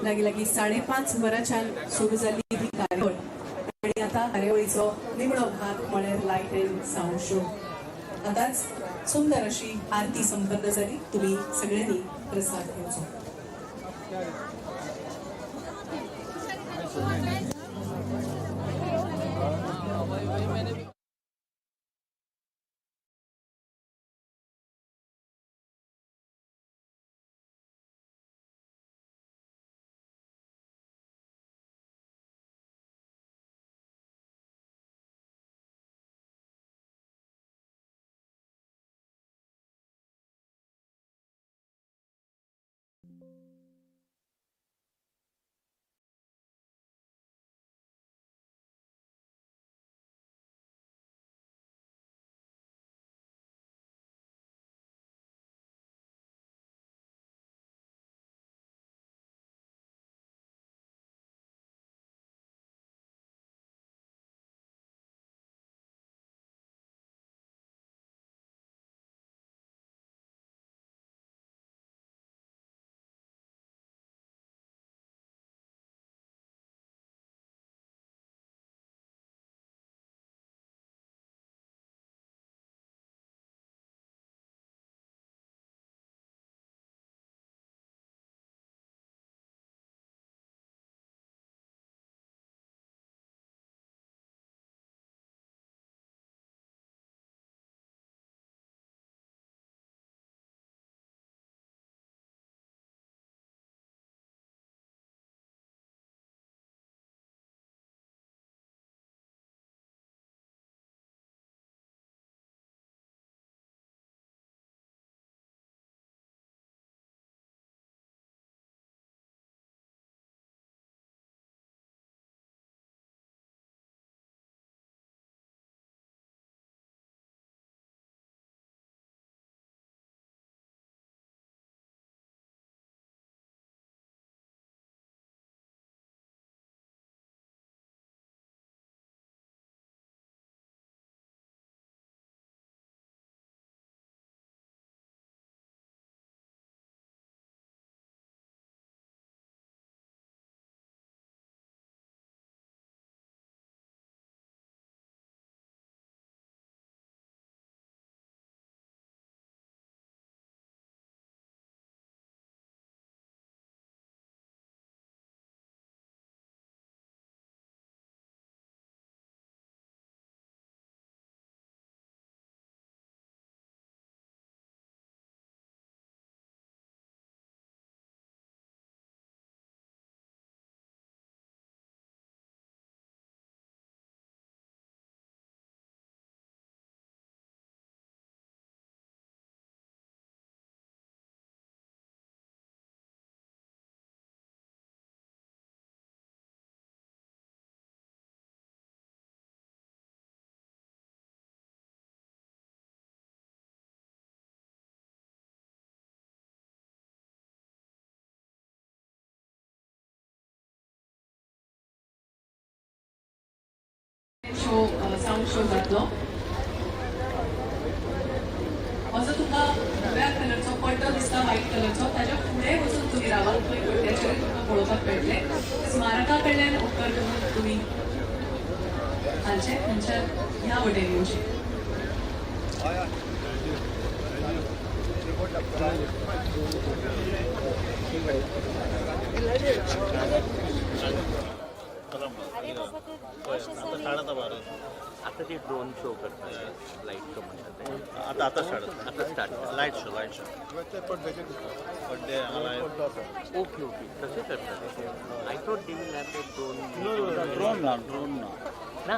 लागी लागी 5:30 वरांच्यान सुरू जाल्ली ही कार्यावळ आणि आता कार्यावळीचो निमणो भाग म्हळ्यार लायट एंड साऊंड शो. आताच सुंदर अशी आरती संपन्न जाली. तुम्ही सगळ्यांनी प्रसाद घेवचो. शो साऊंड शो जातलो. असो तुका धव्या कलरचो पट्टो दिसता व्हाईट कलरचो ताच्या फुडें वचून तुम्ही रावात थंय पट्ट्याचेर तुमकां पळोवपाक मेळटले. स्मारका कडल्यान उपकार करून तुम्ही हालचे खंयच्या ह्या वटेन येवचे. आता ते ड्रोन शो करतात लाईट शो म्हणतात आता स्टार्ट लाईट शो ओके तसे करतात. I thought they will have drone drone ना ना